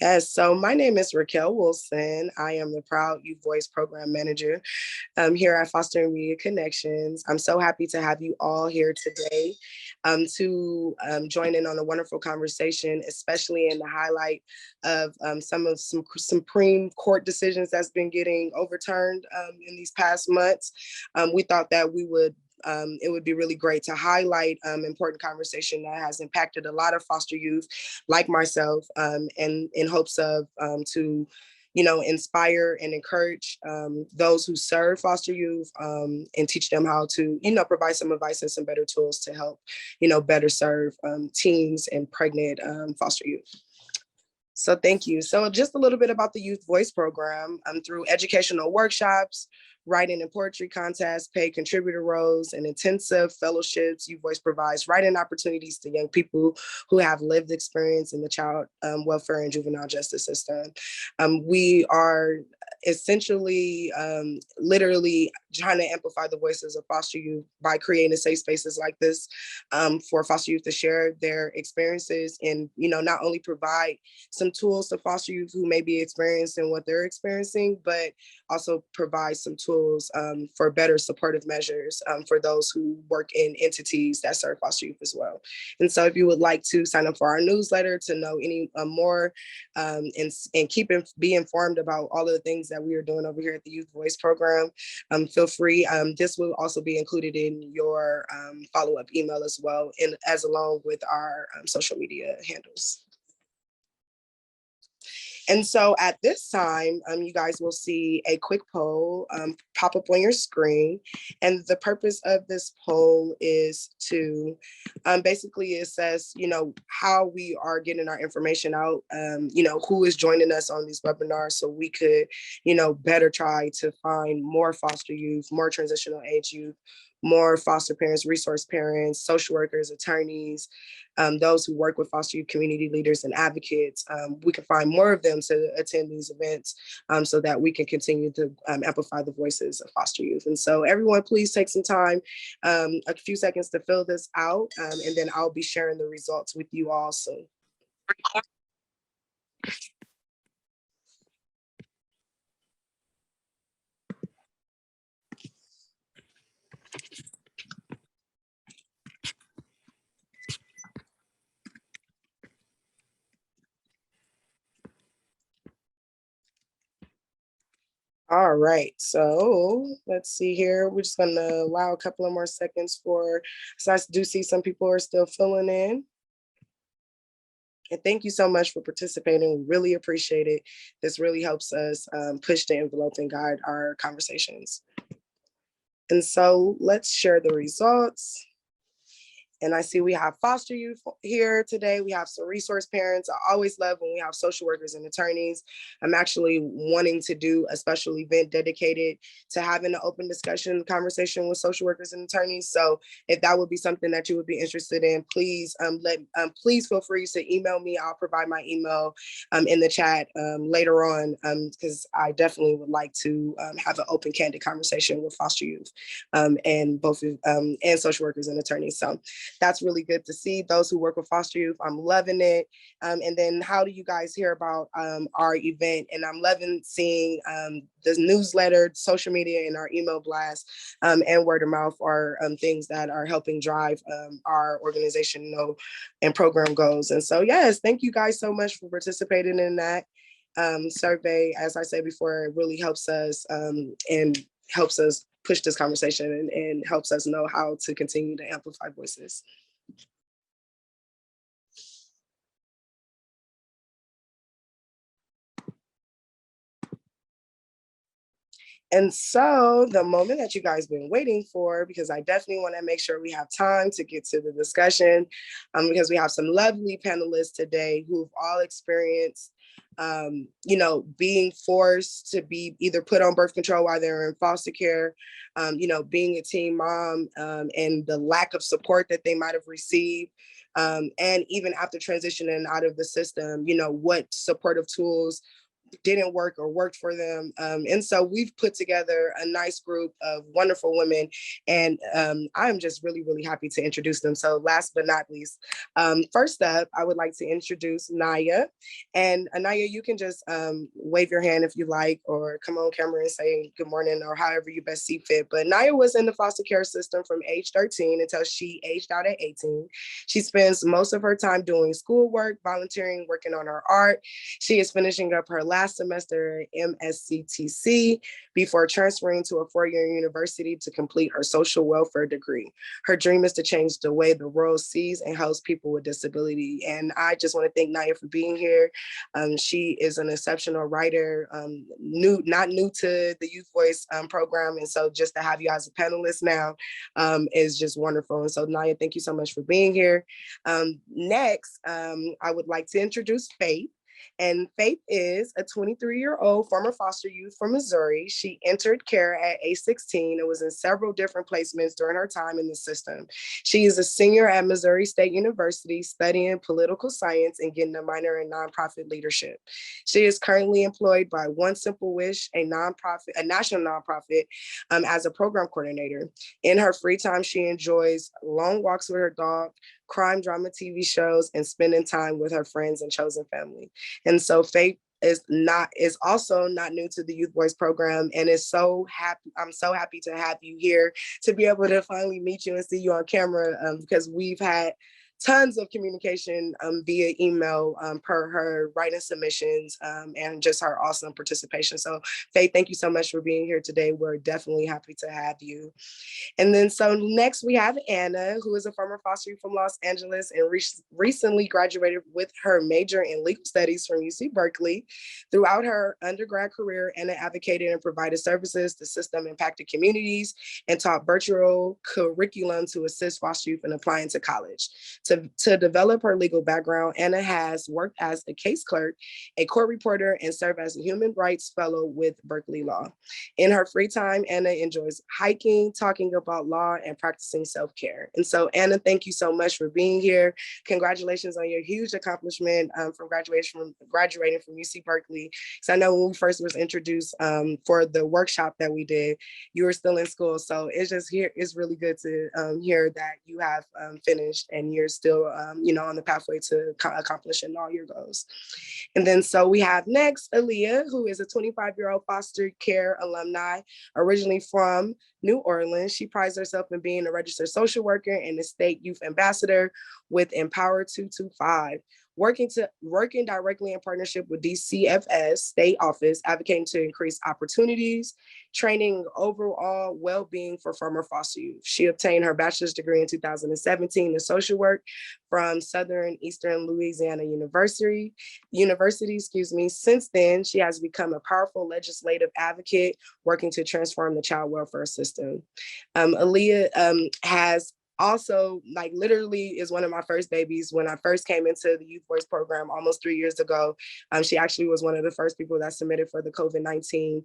Yes, so my name is Raquel Wilson. I am the proud Youth Voice Program Manager here at Foster and Media Connections. I'm so happy to have you all here today to join in on a wonderful conversation, especially in the highlight of some Supreme Court decisions that's been getting overturned in these past months. We thought that it would be really great to highlight important conversation that has impacted a lot of foster youth like myself, and in hopes of to inspire and encourage those who serve foster youth, and teach them how to, provide some advice and some better tools to help, better serve teens and pregnant foster youth. So thank you. So just a little bit about the Youth Voice Program. Through educational workshops, writing and poetry contests, paid contributor roles, and intensive fellowships, Youth Voice provides writing opportunities to young people who have lived experience in the child welfare and juvenile justice system. We are essentially literally trying to amplify the voices of foster youth by creating safe spaces like this for foster youth to share their experiences and, not only provide some tools to foster youth who may be experiencing what they're experiencing, but also provide some tools for better supportive measures for those who work in entities that serve foster youth as well. And so if you would like to sign up for our newsletter to know any more and be informed about all of the things that we are doing over here at the Youth Voice Program, feel free. This will also be included in your follow-up email as well, and as along with our social media handles. And so at this time, you guys will see a quick poll pop up on your screen. And the purpose of this poll is to basically assess, how we are getting our information out, who is joining us on these webinars so we could, better try to find more foster youth, more transitional age youth, more foster parents, resource parents, social workers, attorneys, those who work with foster youth community leaders and advocates. We can find more of them to attend these events so that we can continue to amplify the voices of foster youth. And so everyone, please take some time, a few seconds to fill this out, and then I'll be sharing the results with you all soon. All right, so let's see here. We're just gonna allow a couple of more seconds so I do see some people are still filling in. And thank you so much for participating. We really appreciate it. This really helps us push the envelope and guide our conversations. And so let's share the results. And I see we have foster youth here today. We have some resource parents. I always love when we have social workers and attorneys. I'm actually wanting to do a special event dedicated to having an open discussion conversation with social workers and attorneys. So if that would be something that you would be interested in, please please feel free to email me. I'll provide my email in the chat later on, because I definitely would like to have an open, candid conversation with foster youth and both and social workers and attorneys. So that's really good to see. Those who work with foster youth, I'm loving it. And then how do you guys hear about our event? And I'm loving seeing the newsletter, social media, and our email blast and word of mouth are things that are helping drive our organization and program goals. And so, yes, thank you guys so much for participating in that survey. As I said before, it really helps us and helps us push this conversation and helps us know how to continue to amplify voices. And so the moment that you guys been waiting for, because I definitely want to make sure we have time to get to the discussion, because we have some lovely panelists today who've all experienced being forced to be either put on birth control while they're in foster care, being a teen mom, and the lack of support that they might have received. And even after transitioning out of the system, what supportive tools didn't work or worked for them. And so we've put together a nice group of wonderful women, and I'm just really, really happy to introduce them. So last but not least, first up, I would like to introduce Naya. And Naya, you can just wave your hand if you like, or come on camera and say good morning, or however you best see fit. But Naya was in the foster care system from age 13 until she aged out at 18. She spends most of her time doing schoolwork, volunteering, working on her art. She is finishing up her last semester at MSCTC before transferring to a four-year university to complete her social welfare degree. Her dream is to change the way the world sees and helps people with disability. And I just want to thank Naya for being here. She is an exceptional writer, not new to the Youth Voice program. And so just to have you as a panelist now is just wonderful. And so Naya, thank you so much for being here. Next, I would like to introduce Faith. And Faith is a 23-year-old former foster youth from Missouri. She entered care at age 16 and was in several different placements during her time in the system. She is a senior at Missouri State University studying political science and getting a minor in nonprofit leadership. She is currently employed by One Simple Wish, a national nonprofit, as a program coordinator. In her free time, she enjoys long walks with her dog, crime drama TV shows, and spending time with her friends and chosen family. And so Faith is also not new to the Youth Voice program, and I'm so happy to have you here to be able to finally meet you and see you on camera, because we've had tons of communication via email per her writing submissions, and just her awesome participation. So Faith, thank you so much for being here today. We're definitely happy to have you. And then so next we have Anna, who is a former foster youth from Los Angeles and recently graduated with her major in legal studies from UC Berkeley. Throughout her undergrad career, Anna advocated and provided services to system impacted communities and taught virtual curriculum to assist foster youth in applying to college. To develop her legal background, Anna has worked as a case clerk, a court reporter, and served as a human rights fellow with Berkeley Law. In her free time, Anna enjoys hiking, talking about law, and practicing self-care. And so, Anna, thank you so much for being here. Congratulations on your huge accomplishment from graduating from UC Berkeley. So I know when we first was introduced for the workshop that we did, you were still in school. So it's really good to hear that you have finished and you're still on the pathway to accomplishing all your goals. And then so we have next Aaliyah, who is a 25-year-old foster care alumni, originally from New Orleans. She prides herself in being a registered social worker and a state youth ambassador with Empower 225. Working directly in partnership with DCFS state office, advocating to increase opportunities, training, overall well-being for former foster youth. She obtained her bachelor's degree in 2017 in social work from Southern Eastern Louisiana University. Since then, she has become a powerful legislative advocate working to transform the child welfare system. Aaliyah has also, like, literally is one of my first babies. When I first came into the Youth Voice program almost 3 years ago, she actually was one of the first people that submitted for the COVID-19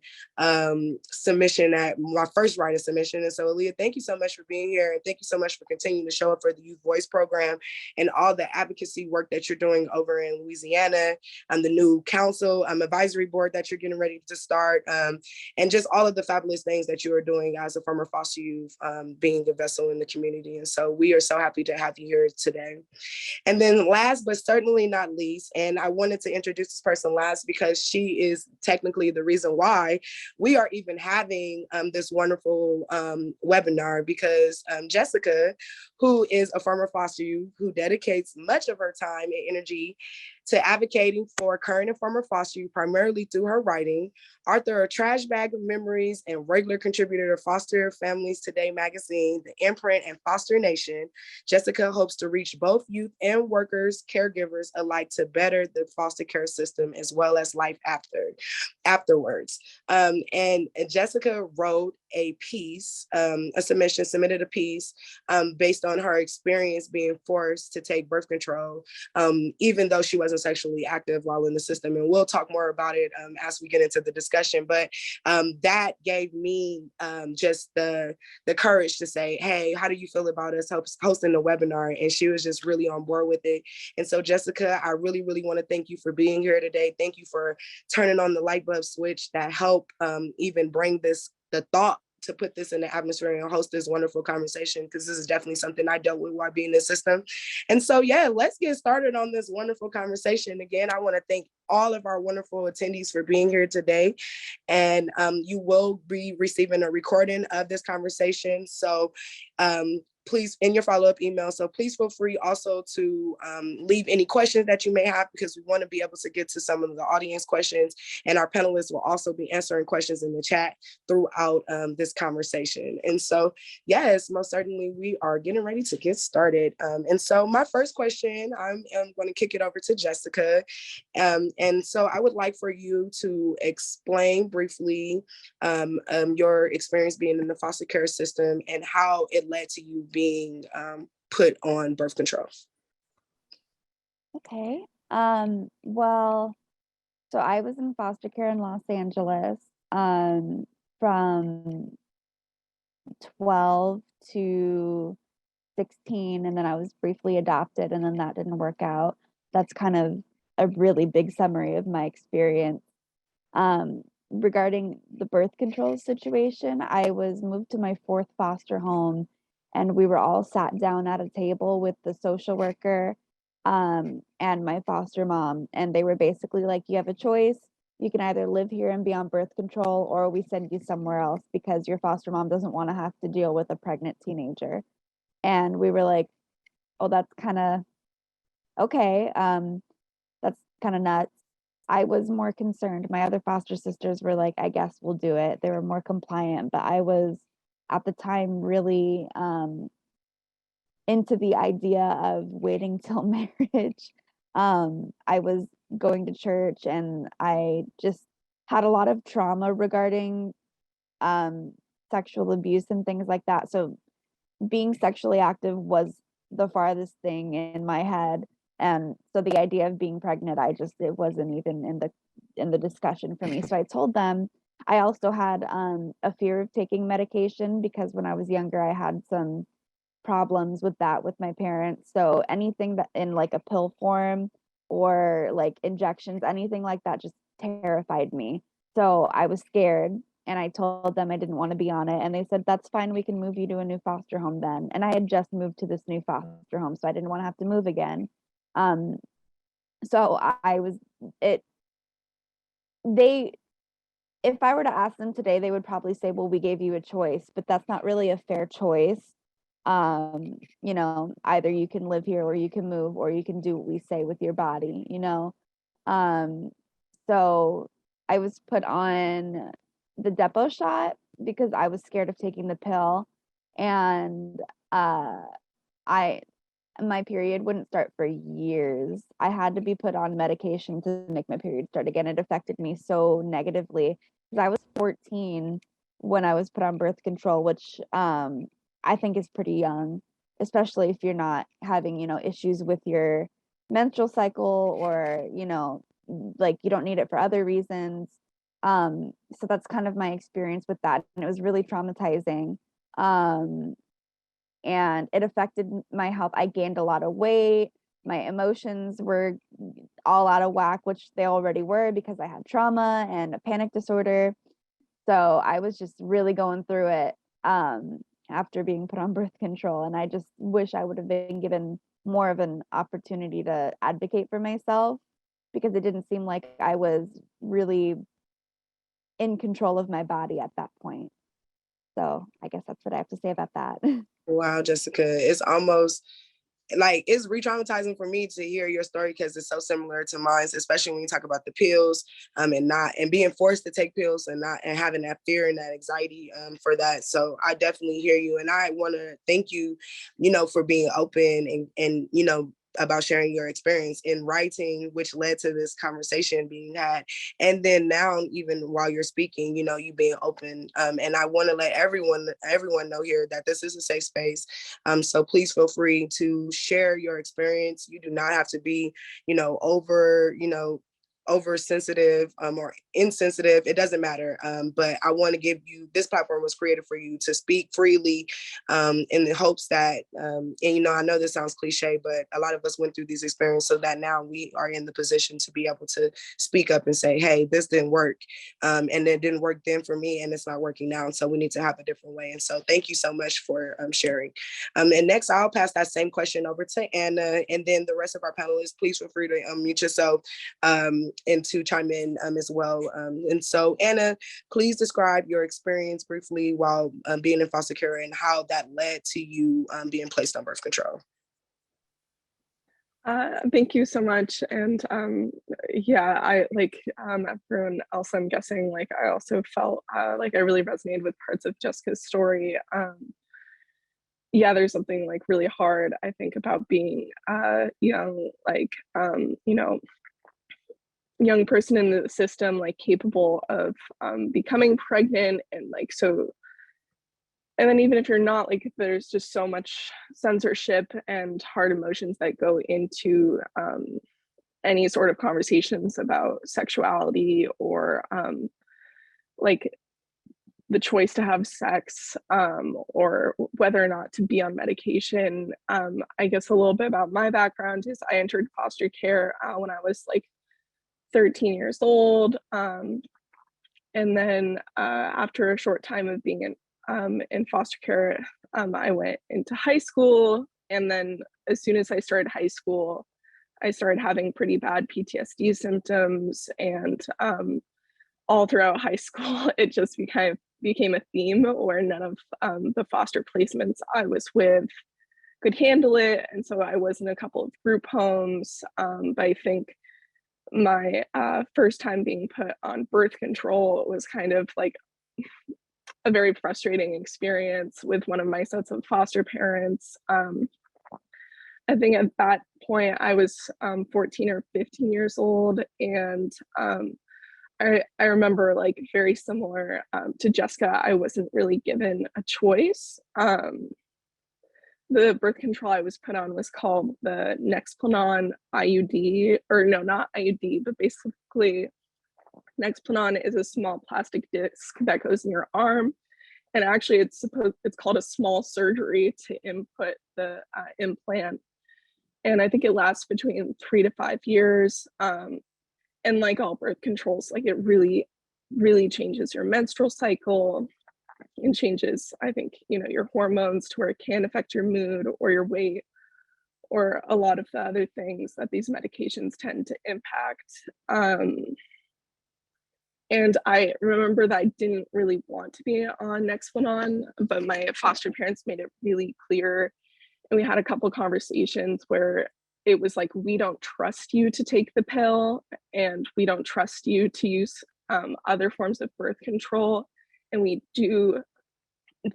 submission at my first writing submission. And so, Aaliyah, thank you so much for being here. And thank you so much for continuing to show up for the Youth Voice program and all the advocacy work that you're doing over in Louisiana, and the new council advisory board that you're getting ready to start, and just all of the fabulous things that you are doing as a former foster youth, being a vessel in the community. And so we are so happy to have you here today. And then last, but certainly not least, and I wanted to introduce this person last because she is technically the reason why we are even having this wonderful webinar, because Jessica, who is a former foster youth who dedicates much of her time and energy to advocating for current and former foster youth, primarily through her writing, author of Trash Bag of Memories, and regular contributor to Foster Families Today magazine, The Imprint, and Foster Nation, Jessica hopes to reach both youth and workers, caregivers alike, to better the foster care system as well as life afterwards. And Jessica wrote a piece, submitted a piece based on her experience being forced to take birth control, even though she wasn't sexually active while in the system. And we'll talk more about it as we get into the discussion. But that gave me just the courage to say, hey, how do you feel about us hosting the webinar? And she was just really on board with it. And so, Jessica, I really, really want to thank you for being here today. Thank you for turning on the light bulb switch that helped even bring the thought to put this in the atmosphere and host this wonderful conversation, because this is definitely something I dealt with while being in the system. And so, yeah, let's get started on this wonderful conversation. Again, I want to thank all of our wonderful attendees for being here today. And you will be receiving a recording of this conversation. So please, in your follow-up email. So please feel free also to leave any questions that you may have, because we want to be able to get to some of the audience questions, and our panelists will also be answering questions in the chat throughout this conversation. And so, yes, most certainly we are getting ready to get started. And so my first question, I'm going to kick it over to Jessica. And so I would like for you to explain briefly your experience being in the foster care system and how it led to you being put on birth control. Okay. Well, so I was in foster care in Los Angeles from 12 to 16, and then I was briefly adopted, and then that didn't work out. That's kind of a really big summary of my experience. Regarding the birth control situation, I was moved to my 4th foster home, and we were all sat down at a table with the social worker and my foster mom, and they were basically like, you have a choice. You can either live here and be on birth control, or we send you somewhere else because your foster mom doesn't want to have to deal with a pregnant teenager. And we were like, oh, that's kind of okay. That's kind of nuts. I was more concerned. My other foster sisters were like, I guess we'll do it. They were more compliant, but I was at the time really into the idea of waiting till marriage. I was going to church, and I just had a lot of trauma regarding sexual abuse and things like that. So being sexually active was the farthest thing in my head. And so the idea of being pregnant, it wasn't even in the discussion for me. So I told them. I also had a fear of taking medication, because when I was younger, I had some problems with that with my parents. So anything that in like a pill form or like injections, anything like that just terrified me. So I was scared, and I told them I didn't want to be on it. And they said, that's fine. We can move you to a new foster home then. And I had just moved to this new foster home, so I didn't want to have to move again. So I was, they, if I were to ask them today, they would probably say, well, we gave you a choice, but that's not really a fair choice. Either you can live here, or you can move, or you can do what we say with your body, so I was put on the depot shot because I was scared of taking the pill, and my period wouldn't start for years. I had to be put on medication to make my period start again. It affected me so negatively, because I was 14 when I was put on birth control, which I think is pretty young, especially if you're not having, issues with your menstrual cycle, or, like you don't need it for other reasons. So that's kind of my experience with that. And it was really traumatizing. And it affected my health. I gained a lot of weight. My emotions were all out of whack, which they already were because I had trauma and a panic disorder. So I was just really going through it after being put on birth control. And I just wish I would have been given more of an opportunity to advocate for myself, because it didn't seem like I was really in control of my body at that point. So I guess that's what I have to say about that. Wow, Jessica, it's almost like it's re-traumatizing for me to hear your story, because it's so similar to mine, especially when you talk about the pills and being forced to take pills and having that fear and that anxiety for that. So I definitely hear you, and I want to thank you, for being open and about sharing your experience in writing, which led to this conversation being had. And then now, even while you're speaking, you know, you being open. And I want to let everyone know here that this is a safe space. So please feel free to share your experience. You do not have to be, oversensitive or insensitive. It doesn't matter. But I want to give you, this platform was created for you to speak freely, in the hopes that, and I know this sounds cliche, but a lot of us went through these experiences so that now we are in the position to be able to speak up and say, hey, this didn't work. And it didn't work then for me, and it's not working now. And so we need to have a different way. And so thank you so much for sharing. And next, I'll pass that same question over to Anna, and then the rest of our panelists, please feel free to unmute yourself and to chime in as well. And so, Anna, please describe your experience briefly while being in foster care and how that led to you being placed on birth control. Thank you so much. And yeah, I like everyone else, I'm guessing, like I also felt like I really resonated with parts of Jessica's story. Yeah, there's something like really hard, I think, about being young, like, young person in the system, like capable of becoming pregnant, and like, so, and then even if you're not, like, there's just so much censorship and hard emotions that go into any sort of conversations about sexuality, or like the choice to have sex, or whether or not to be on medication. I guess a little bit about my background is I entered foster care when I was like 13 years old. And then after a short time of being in foster care, I went into high school. And then as soon as I started high school, I started having pretty bad PTSD symptoms. And all throughout high school, it just became a theme where none of the foster placements I was with could handle it. And so I was in a couple of group homes. But I think my first time being put on birth control was kind of like a very frustrating experience with one of my sets of foster parents. I think at that point I was 14 or 15 years old, and I remember, like, very similar to Jessica, I wasn't really given a choice. The birth control I was put on was called the Nexplanon IUD, or no, not IUD, but basically Nexplanon is a small plastic disc that goes in your arm. And actually it's called a small surgery to input the implant. And I think it lasts between 3 to 5 years. And like all birth controls, like it really, really changes your menstrual cycle and changes, I think, your hormones to where it can affect your mood or your weight or a lot of the other things that these medications tend to impact. And I remember that I didn't really want to be on Nexplanon, but my foster parents made it really clear. And we had a couple conversations where it was like, we don't trust you to take the pill, and we don't trust you to use other forms of birth control. And we do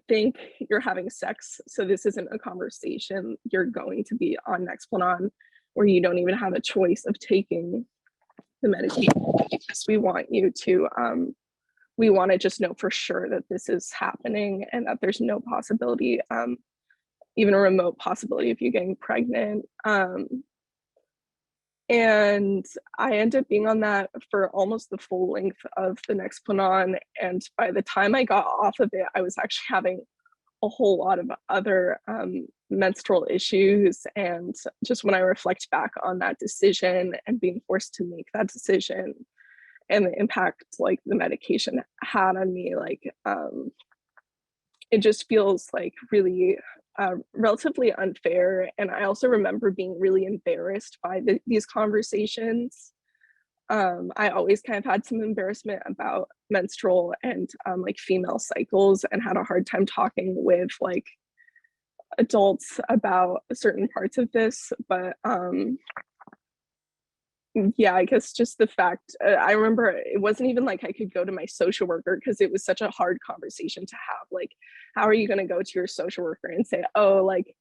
think you're having sex, so this isn't a conversation. You're going to be on Nexplanon, where you don't even have a choice of taking the medication, because we want you to we want to just know for sure that this is happening and that there's no possibility, even a remote possibility, of you getting pregnant. And I ended up being on that for almost the full length of the Nexplanon. And by the time I got off of it, I was actually having a whole lot of other menstrual issues. And just when I reflect back on that decision and being forced to make that decision and the impact like the medication had on me, like it just feels like really relatively unfair. And I also remember being really embarrassed by these conversations. I always kind of had some embarrassment about menstrual and like female cycles, and had a hard time talking with like adults about certain parts of this. But yeah, I guess just the fact, I remember it wasn't even like I could go to my social worker, because it was such a hard conversation to have. Like, how are you going to go to your social worker and say, oh, like,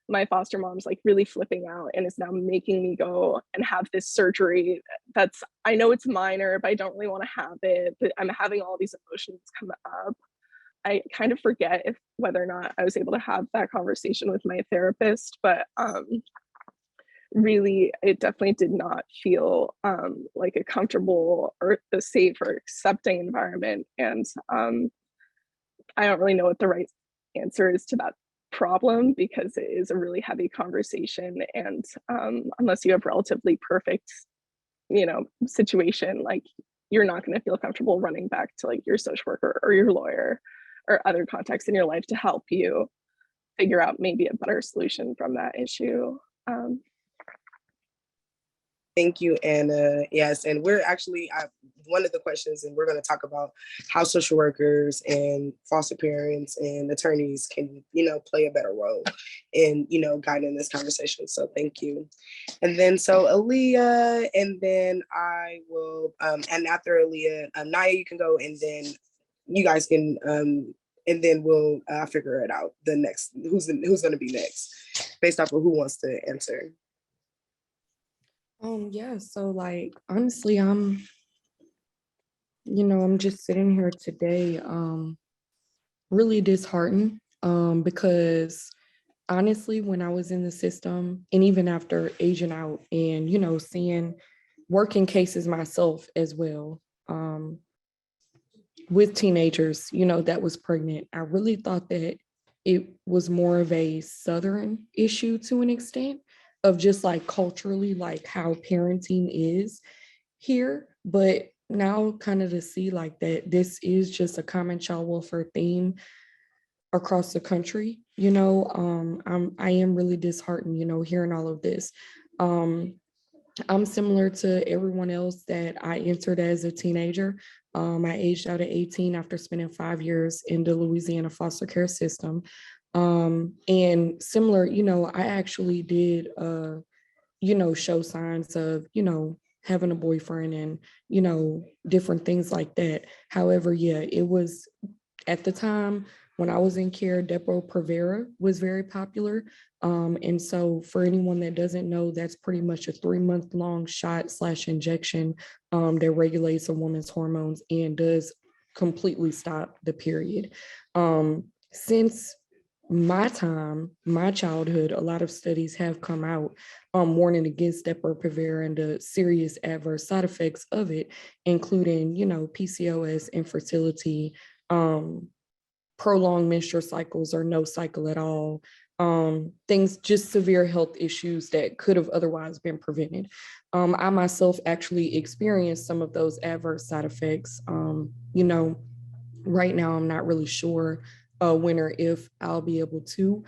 my foster mom's like really flipping out and is now making me go and have this surgery that's, I know it's minor, but I don't really want to have it, but I'm having all these emotions come up. I kind of forget if whether or not I was able to have that conversation with my therapist, but really it definitely did not feel like a comfortable or a safe or accepting environment. And I don't really know what the right answer is to that problem, because it is a really heavy conversation. And unless you have relatively perfect, situation, like you're not going to feel comfortable running back to like your social worker or your lawyer or other contexts in your life to help you figure out maybe a better solution from that issue. Thank you, Anna. Yes, and we're actually one of the questions, and we're going to talk about how social workers and foster parents and attorneys can, play a better role in, guiding this conversation. So thank you. And then so Aaliyah, and then I will, and after Aaliyah, Naya, you can go, and then you guys can, and then we'll figure it out. The next, who's going to be next, based off of who wants to answer. Yeah, so like honestly, I'm just sitting here today, really disheartened, because honestly, when I was in the system and even after aging out and, seeing working cases myself as well, with teenagers, that was pregnant, I really thought that it was more of a Southern issue to an extent of just like culturally, like how parenting is here. But now kind of to see like that this is just a common child welfare theme across the country, I am really disheartened, hearing all of this. I'm similar to everyone else that I entered as a teenager. I aged out at 18 after spending 5 years in the Louisiana foster care system. And similar, I actually did, show signs of, having a boyfriend and, different things like that. However, yeah, it was at the time when I was in care, Depo-Provera was very popular. And so for anyone that doesn't know, that's pretty much a 3-month-long shot/injection that regulates a woman's hormones and does completely stop the period. Since my time, my childhood, a lot of studies have come out warning against Depo-Provera and the serious adverse side effects of it, including, PCOS, infertility, prolonged menstrual cycles or no cycle at all, things, just severe health issues that could have otherwise been prevented. I myself actually experienced some of those adverse side effects. Right now I'm not really sure when or if I'll be able to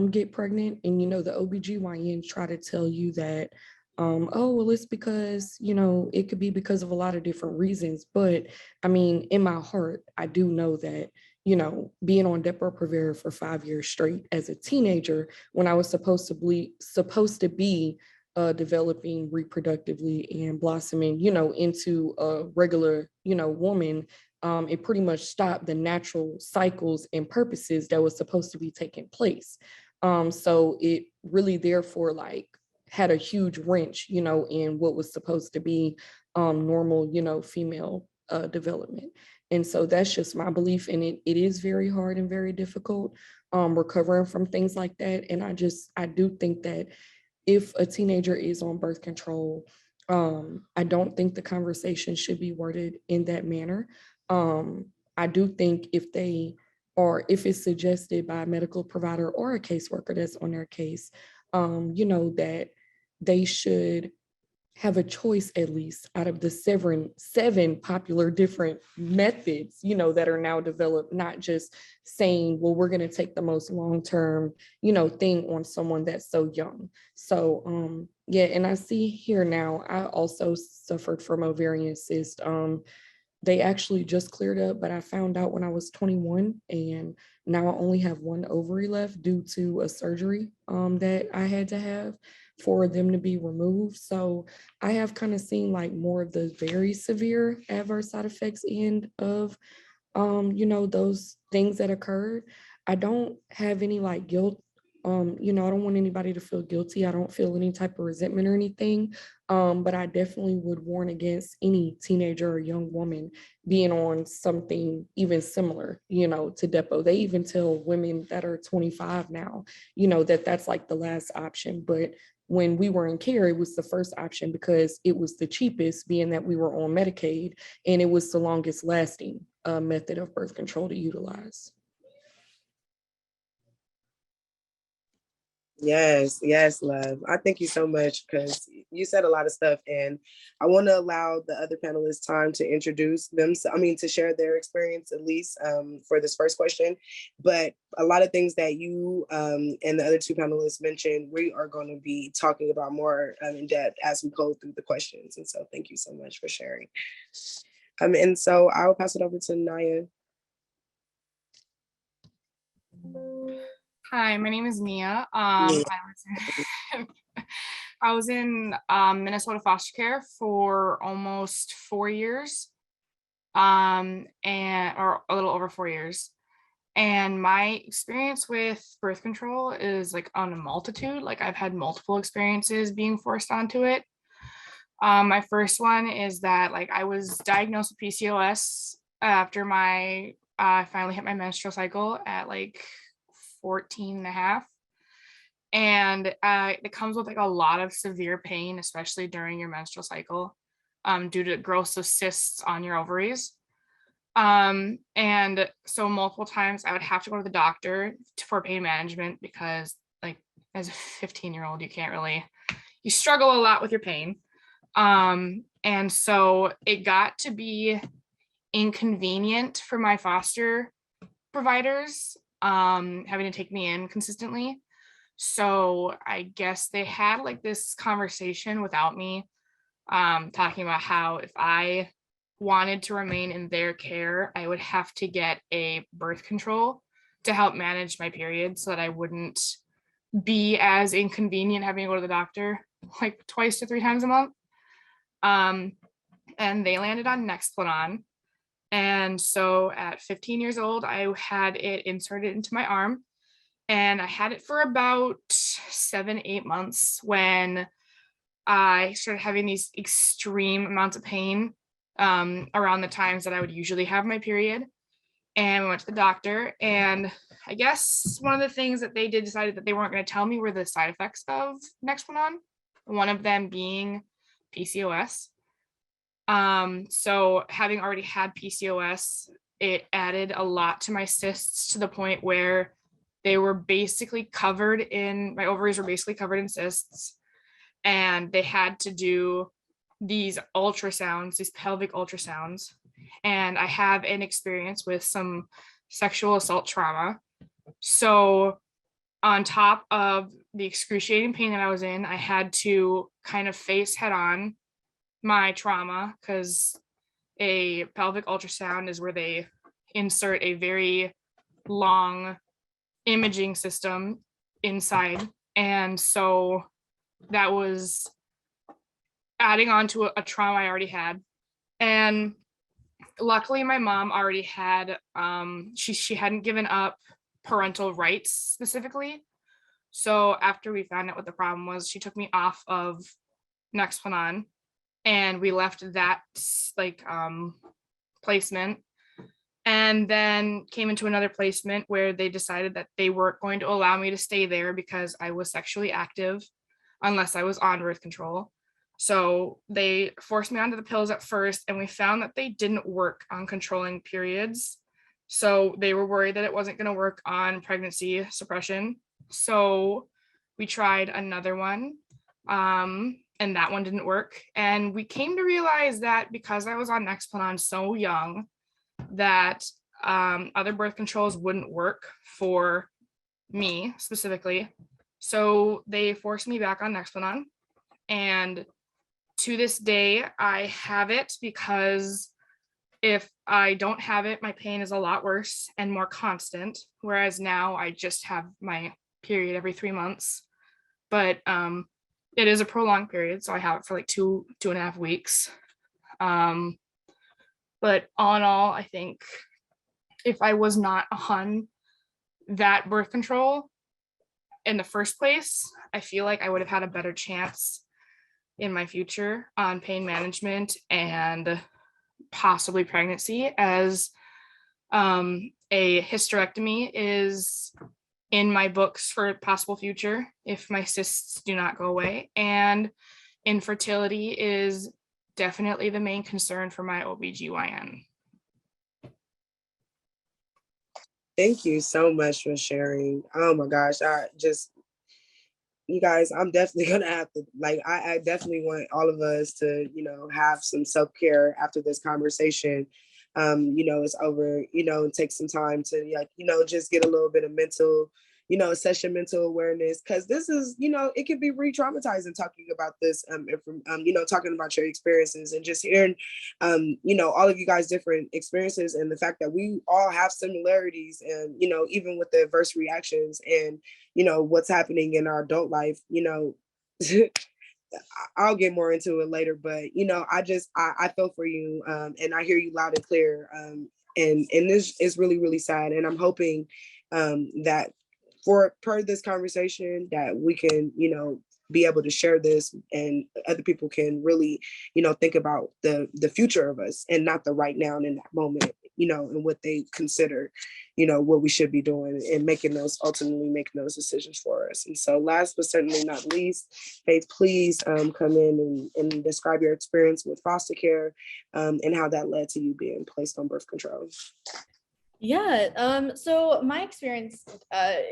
get pregnant. And, the OBGYN try to tell you that, oh, well, it's because, it could be because of a lot of different reasons. But I mean, in my heart, I do know that, being on Depo-Provera for 5 years straight as a teenager, when I was supposed to be developing reproductively and blossoming, into a regular, woman, it pretty much stopped the natural cycles and purposes that was supposed to be taking place. So it really therefore like had a huge wrench, in what was supposed to be normal, female development. And so that's just my belief in it. It is very hard and very difficult recovering from things like that. And I do think that if a teenager is on birth control, I don't think the conversation should be worded in that manner. I do think if it's suggested by a medical provider or a caseworker that's on their case, that they should have a choice at least out of the seven popular different methods, that are now developed, not just saying, well, we're going to take the most long-term, thing on someone that's so young. So, yeah, and I see here now, I also suffered from ovarian cyst. They actually just cleared up, but I found out when I was 21, and now I only have one ovary left due to a surgery that I had to have for them to be removed. So I have kind of seen like more of the very severe adverse side effects end of, those things that occurred. I don't have any like guilt You know, I don't want anybody to feel guilty. I don't feel any type of resentment or anything. But I definitely would warn against any teenager or young woman being on something even similar, you know, to Depo. They even tell women that are 25 now, you know, that that's like the last option. But when we were in care, it was the first option because it was the cheapest, being that we were on Medicaid, and it was the longest lasting method of birth control to utilize. Yes, yes, love. I thank you so much because you said a lot of stuff, and I want to allow the other panelists time to introduce them. I mean, to share their experience at least for this first question. But a lot of things that you and the other two panelists mentioned, we are going to be talking about more in depth as we go through the questions. And so, thank you so much for sharing. And so, I'll pass it over to Naya. Hi, my name is Nia. I was in Minnesota foster care for almost 4 years, and or a little over 4 years. And my experience with birth control is like on a multitude. Like I've had multiple experiences being forced onto it. My first one is that like I was diagnosed with PCOS after I finally hit my menstrual cycle at like 14 and a half. And it comes with like a lot of severe pain, especially during your menstrual cycle, due to growth of cysts on your ovaries. And so multiple times I would have to go to the doctor for pain management because like as a 15-year-old, you struggle a lot with your pain. And so it got to be inconvenient for my foster providers having to take me in consistently. So I guess they had like this conversation without me, talking about how if I wanted to remain in their care, I would have to get a birth control to help manage my period so that I wouldn't be as inconvenient having to go to the doctor like 2 to 3 times a month. And they landed on Nexplanon. And so at 15 years old, I had it inserted into my arm, and I had it for about 7-8 months when I started having these extreme amounts of pain around the times that I would usually have my period. And we went to the doctor, and I guess one of the things that they decided that they weren't going to tell me were the side effects of Nexplanon, one of them being PCOS. So having already had PCOS, it added a lot to my cysts to the point where they were basically my ovaries were basically covered in cysts, and they had to do these ultrasounds, these pelvic ultrasounds. And I have an experience with some sexual assault trauma. So on top of the excruciating pain that I was in, I had to kind of face head on my trauma, because a pelvic ultrasound is where they insert a very long imaging system inside. And so that was adding on to a trauma I already had. And luckily my mom already had, she hadn't given up parental rights specifically. So after we found out what the problem was, she took me off of Nexplanon, and we left that like placement, and then came into another placement where they decided that they weren't going to allow me to stay there because I was sexually active unless I was on birth control. So they forced me onto the pills at first, and we found that they didn't work on controlling periods. So they were worried that it wasn't going to work on pregnancy suppression. So we tried another one. And that one didn't work. And we came to realize that because I was on Nexplanon so young, that other birth controls wouldn't work for me specifically. So they forced me back on Nexplanon. And to this day, I have it because if I don't have it, my pain is a lot worse and more constant. Whereas now I just have my period every 3 months. But it is a prolonged period, so I have it for like 2.5 weeks. But all in all, I think if I was not on that birth control, in the first place, I feel like I would have had a better chance in my future on pain management and possibly pregnancy, as a hysterectomy is in my books for a possible future if my cysts do not go away. And infertility is definitely the main concern for my OBGYN. Thank you so much for sharing. Oh my gosh, you guys, I'm definitely gonna have to, like, I definitely want all of us to, have some self-care after this conversation. It's over, and take some time to, like, just get a little bit of mental, session mental awareness, because this is, it can be re-traumatizing talking about this, talking about your experiences and just hearing, all of you guys' different experiences, and the fact that we all have similarities, and, even with the adverse reactions and, what's happening in our adult life, I'll get more into it later, but I feel for you, and I hear you loud and clear, and this is really, really sad, and I'm hoping that per this conversation that we can, be able to share this, and other people can really, think about the future of us and not the right now and in that moment, and what they consider, what we should be doing, and ultimately making those decisions for us. And so last but certainly not least, Faith, please come in and describe your experience with foster care, and how that led to you being placed on birth control. Yeah, so my experience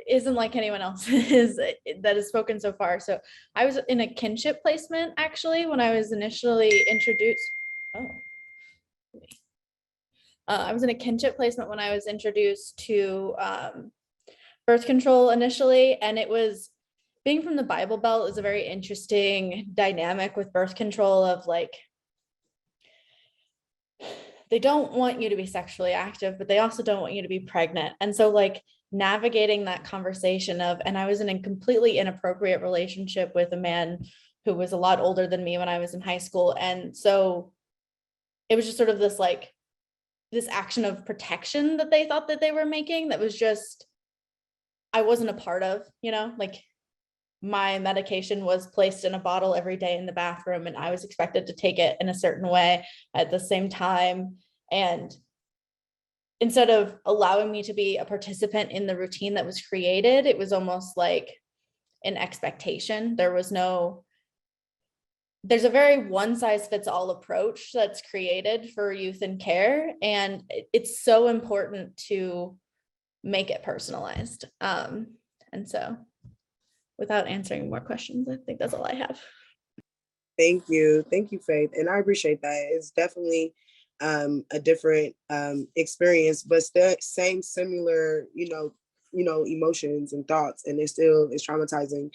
isn't like anyone else's that has spoken so far. So I was in a kinship placement actually when I was initially introduced. I was in a kinship placement when I was introduced to birth control initially, and it was, being from the Bible Belt is a very interesting dynamic with birth control of, like, they don't want you to be sexually active, but they also don't want you to be pregnant. And so, like, navigating that conversation of, and I was in a completely inappropriate relationship with a man who was a lot older than me when I was in high school. And so it was just sort of this, like, this action of protection that they thought that they were making that was just, I wasn't a part of, like, my medication was placed in a bottle every day in the bathroom, and I was expected to take it in a certain way at the same time. And instead of allowing me to be a participant in the routine that was created, it was almost like an expectation. There's a very one size fits all approach that's created for youth and care. And it's so important to make it personalized. And so, without answering more questions, I think that's all I have. Thank you, Faith, and I appreciate that. It's definitely a different experience, but still same similar, emotions and thoughts, and it's traumatizing.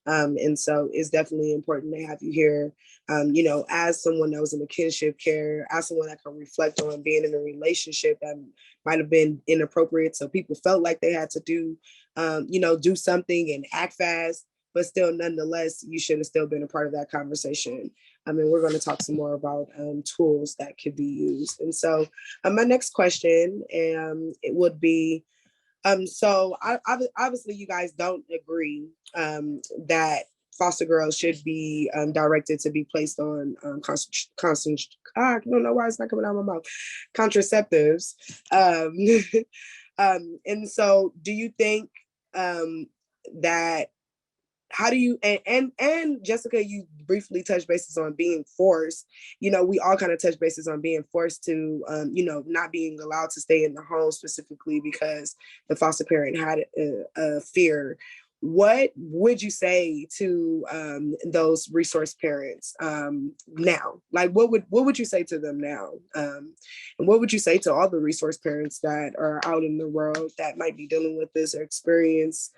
And so it's definitely important to have you here, as someone that was in a kinship care, as someone that can reflect on being in a relationship that might have been inappropriate. So people felt like they had to do something and act fast, but still, nonetheless, you should have still been a part of that conversation. I mean, we're going to talk some more about tools that could be used. And so my next question, it would be, so obviously you guys don't agree that foster girls should be directed to be placed on I don't know why it's not coming out of my mouth, contraceptives. And so do you think that, how do you, and Jessica, you briefly touched bases on being forced, we all kind of touch bases on being forced to, not being allowed to stay in the home specifically because the foster parent had a fear. What would you say to those resource parents now? Like, what would you say to them now? And what would you say to all the resource parents that are out in the world that might be dealing with this or experiencing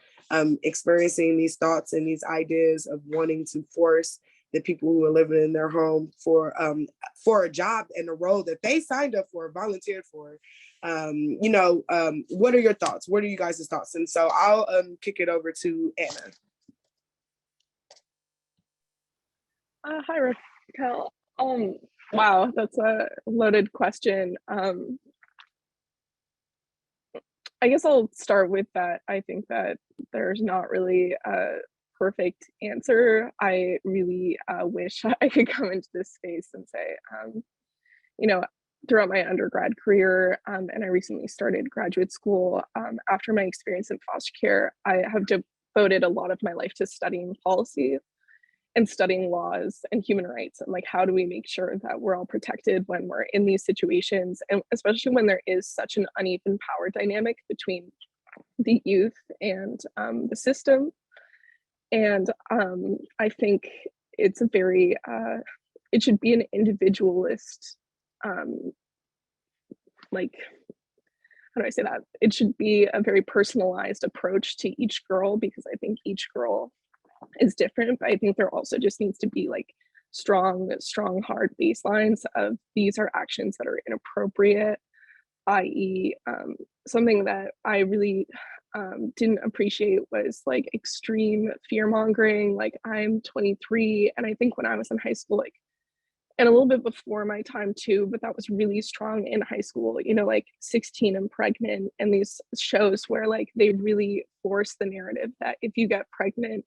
these thoughts and these ideas of wanting to force the people who are living in their home for a job and a role that they signed up for, volunteered for? What are your thoughts? What are you guys' thoughts? And so I'll kick it over to Anna. Hi, Raquel. Wow, that's a loaded question. I I guess I'll start with that. I think that there's not really a perfect answer. I really wish I could come into this space and say, you know, throughout my undergrad career, and I recently started graduate school, after my experience in foster care, I have devoted a lot of my life to studying policy and studying laws and human rights, and like, how do we make sure that we're all protected when we're in these situations, and especially when there is such an uneven power dynamic between the youth and the system. And I think it's a very it should be an individualist, like, how do I say that? It should be a very personalized approach to each girl, because I think each girl is different, but I think there also just needs to be like strong, hard baselines of these are actions that are inappropriate, i.e. Something that I really didn't appreciate was like extreme fear mongering. Like, I'm 23, and I think when I was in high school, like, and a little bit before my time too, but that was really strong in high school, you know, like 16 and pregnant, and these shows where like they really force the narrative that if you get pregnant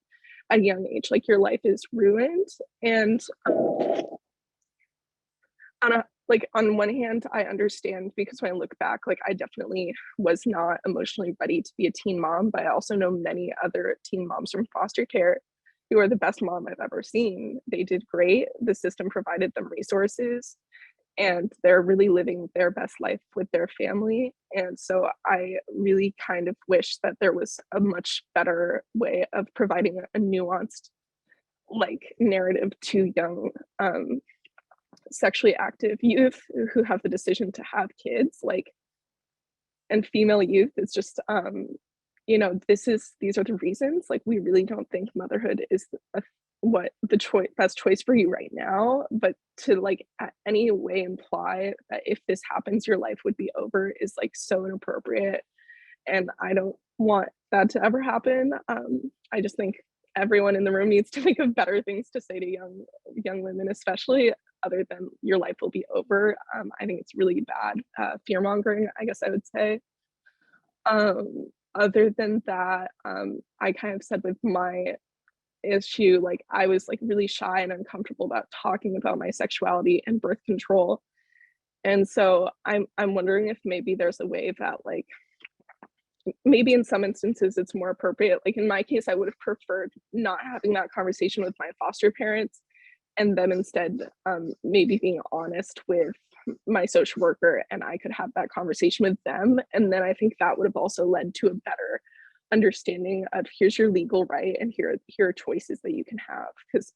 at a young age, like your life is ruined. And on one hand, I understand, because when I look back, like, I definitely was not emotionally ready to be a teen mom, but I also know many other teen moms from foster care who are the best mom I've ever seen. They did great. The system provided them resources, and they're really living their best life with their family. And so I really kind of wish that there was a much better way of providing a nuanced, like, narrative to young sexually active youth who have the decision to have kids, like, and female youth. It's just you know, these are the reasons. Like, we really don't think motherhood is what the best choice for you right now, but to like at any way imply that if this happens your life would be over is like so inappropriate, and I don't want that to ever happen. I just think everyone in the room needs to think of better things to say to young women, especially, other than your life will be over. I think it's really bad fear mongering, I guess I would say. Other than that, I kind of said with my issue, like, I was like really shy and uncomfortable about talking about my sexuality and birth control. And so I'm wondering if maybe there's a way that, like, maybe in some instances it's more appropriate. Like, in my case, I would have preferred not having that conversation with my foster parents, and them instead maybe being honest with my social worker, and I could have that conversation with them. And then I think that would have also led to a better understanding of, here's your legal right, and here are choices that you can have. Because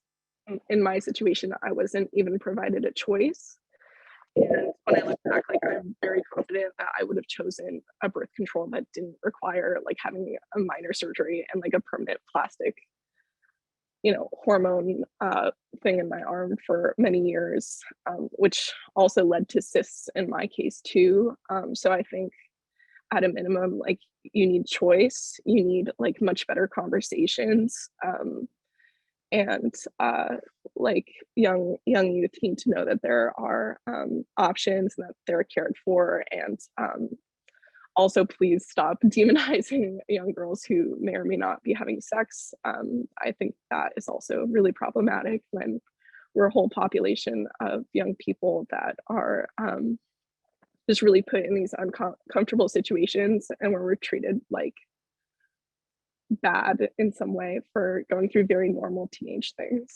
in my situation, I wasn't even provided a choice. And when I look back, like, I'm very confident that I would have chosen a birth control that didn't require like having a minor surgery and like a permanent plastic, you know, hormone thing in my arm for many years, which also led to cysts in my case too. So I think at a minimum, like, you need choice, you need like much better conversations, and like young youth need to know that there are options and that they're cared for. And also, please stop demonizing young girls who may or may not be having sex. I think that is also really problematic when we're a whole population of young people that are just really put in these uncomfortable situations, and where we're treated like bad in some way for going through very normal teenage things.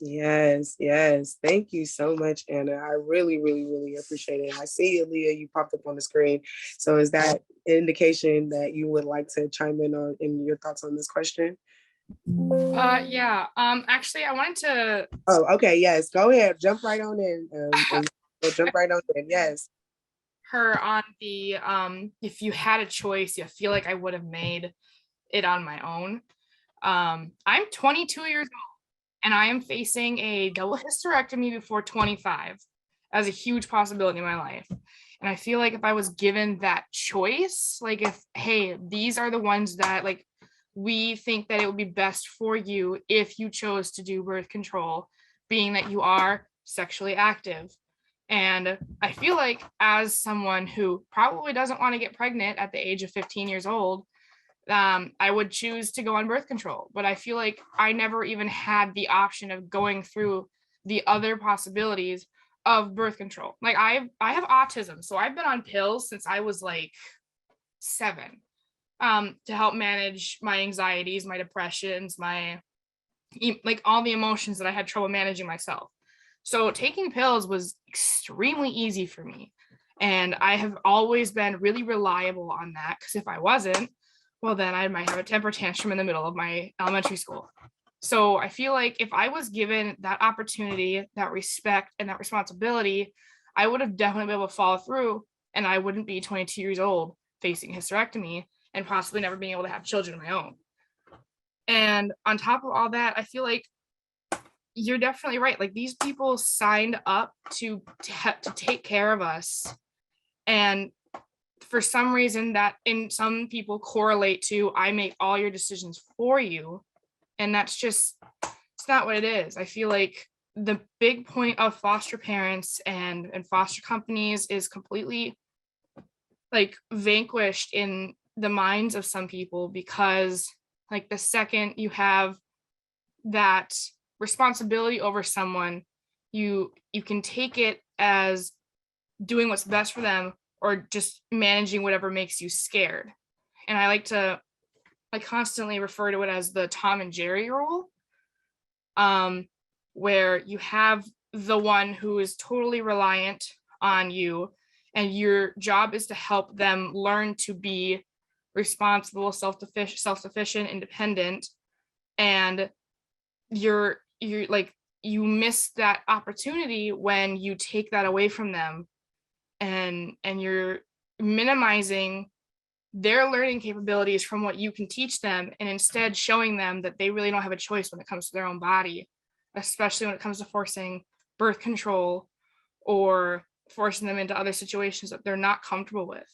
Yes, yes. Thank you so much, Anna. I really, really, really appreciate it. I see Aaliyah, you popped up on the screen. So is that an indication that you would like to chime in on in your thoughts on this question? Yeah. Actually, I wanted to. Oh, okay. Yes. Go ahead. Jump right on in. Jump right on in. Yes. Her on the if you had a choice, I feel like I would have made it on my own. I'm 22 years old, and I am facing a double hysterectomy before 25 as a huge possibility in my life. And I feel like if I was given that choice, like, if, hey, these are the ones that, like, we think that it would be best for you if you chose to do birth control, being that you are sexually active, And I feel like as someone who probably doesn't want to get pregnant at the age of 15 years old, I would choose to go on birth control. But I feel like I never even had the option of going through the other possibilities of birth control. Like I have autism, so I've been on pills since I was like 7, to help manage my anxieties, my depressions, my like all the emotions that I had trouble managing myself. So taking pills was extremely easy for me. And I have always been really reliable on that, because if I wasn't, well, then I might have a temper tantrum in the middle of my elementary school. So I feel like if I was given that opportunity, that respect, and that responsibility, I would have definitely been able to follow through, and I wouldn't be 22 years old facing hysterectomy and possibly never being able to have children of my own. And on top of all that, I feel like you're definitely right. Like these people signed up to take care of us. And for some reason that in some people correlate to, I make all your decisions for you. And that's just, it's not what it is. I feel like the big point of foster parents and foster companies is completely like vanquished in the minds of some people, because like the second you have that responsibility over someone, you can take it as doing what's best for them or just managing whatever makes you scared. And I constantly refer to it as the Tom and Jerry rule, where you have the one who is totally reliant on you, and your job is to help them learn to be responsible, self-sufficient, independent. And you're like, you miss that opportunity when you take that away from them, and you're minimizing their learning capabilities from what you can teach them, and instead showing them that they really don't have a choice when it comes to their own body, especially when it comes to forcing birth control or forcing them into other situations that they're not comfortable with.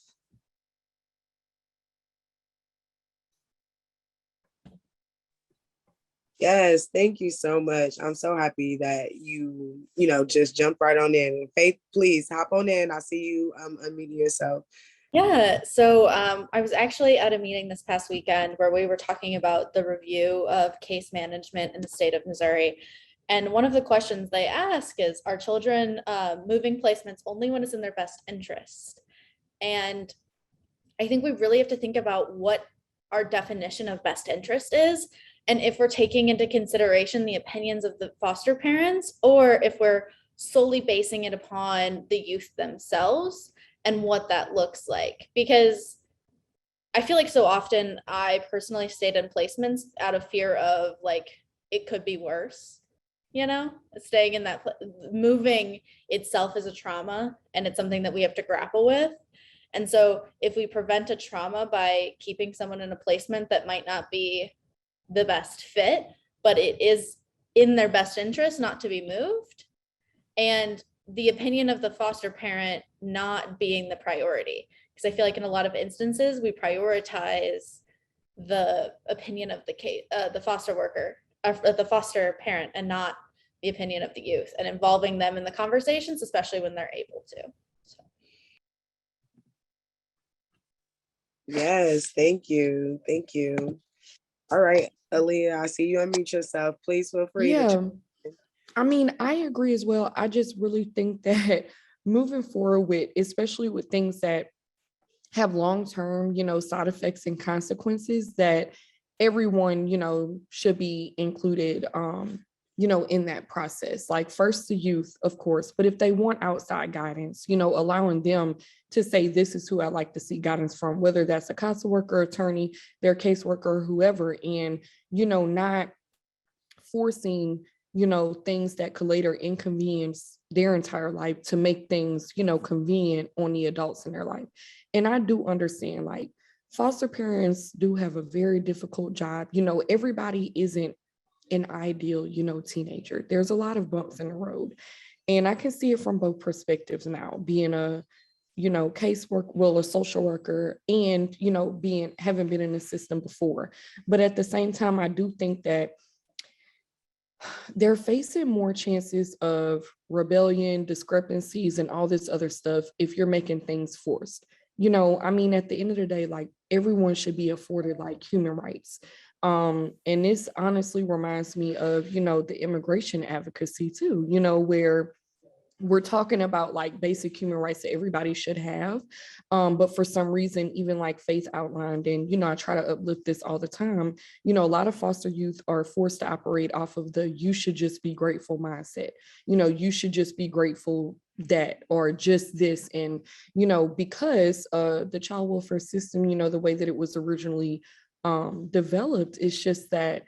Yes, thank you so much. I'm so happy that you just jumped right on in. And Faith, please hop on in. I see you unmuting yourself. Yeah, so I was actually at a meeting this past weekend where we were talking about the review of case management in the state of Missouri. And one of the questions they ask is, are children moving placements only when it's in their best interest? And I think we really have to think about what our definition of best interest is, and if we're taking into consideration the opinions of the foster parents, or if we're solely basing it upon the youth themselves and what that looks like. Because I feel like so often I personally stayed in placements out of fear of like, it could be worse, staying in that, moving itself is a trauma, and it's something that we have to grapple with. And so if we prevent a trauma by keeping someone in a placement that might not be the best fit, but it is in their best interest not to be moved, and the opinion of the foster parent not being the priority, because I feel like in a lot of instances we prioritize the opinion of the foster worker, the foster parent, and not the opinion of the youth, and involving them in the conversations, especially when they're able to. So. Yes, thank you. All right, Aaliyah, I see you unmute yourself. Please feel free to. I mean, I agree as well. I just really think that moving forward with, especially with things that have long-term, side effects and consequences, that everyone, should be included, in that process. Like first the youth, of course, but if they want outside guidance, allowing them to say, this is who I'd like to see guidance from, whether that's a counsel worker, attorney, their caseworker, whoever, and, not forcing, things that could later inconvenience their entire life to make things, convenient on the adults in their life. And I do understand, like, foster parents do have a very difficult job. Everybody isn't an ideal, teenager. There's a lot of bumps in the road. And I can see it from both perspectives now, being a, a social worker, and, having been in the system before. But at the same time, I do think that they're facing more chances of rebellion, discrepancies, and all this other stuff if you're making things forced. You know, I mean, at the end of the day, like everyone should be afforded like human rights. And this honestly reminds me of, you know, the immigration advocacy too, you know, where we're talking about like basic human rights that everybody should have. But for some reason, even like Faith outlined, and, you know, I try to uplift this all the time, you know, a lot of foster youth are forced to operate off of the you should just be grateful mindset. You know, you should just be grateful that, or just this. And, you know, because the child welfare system, you know, the way that it was originally developed, it's just that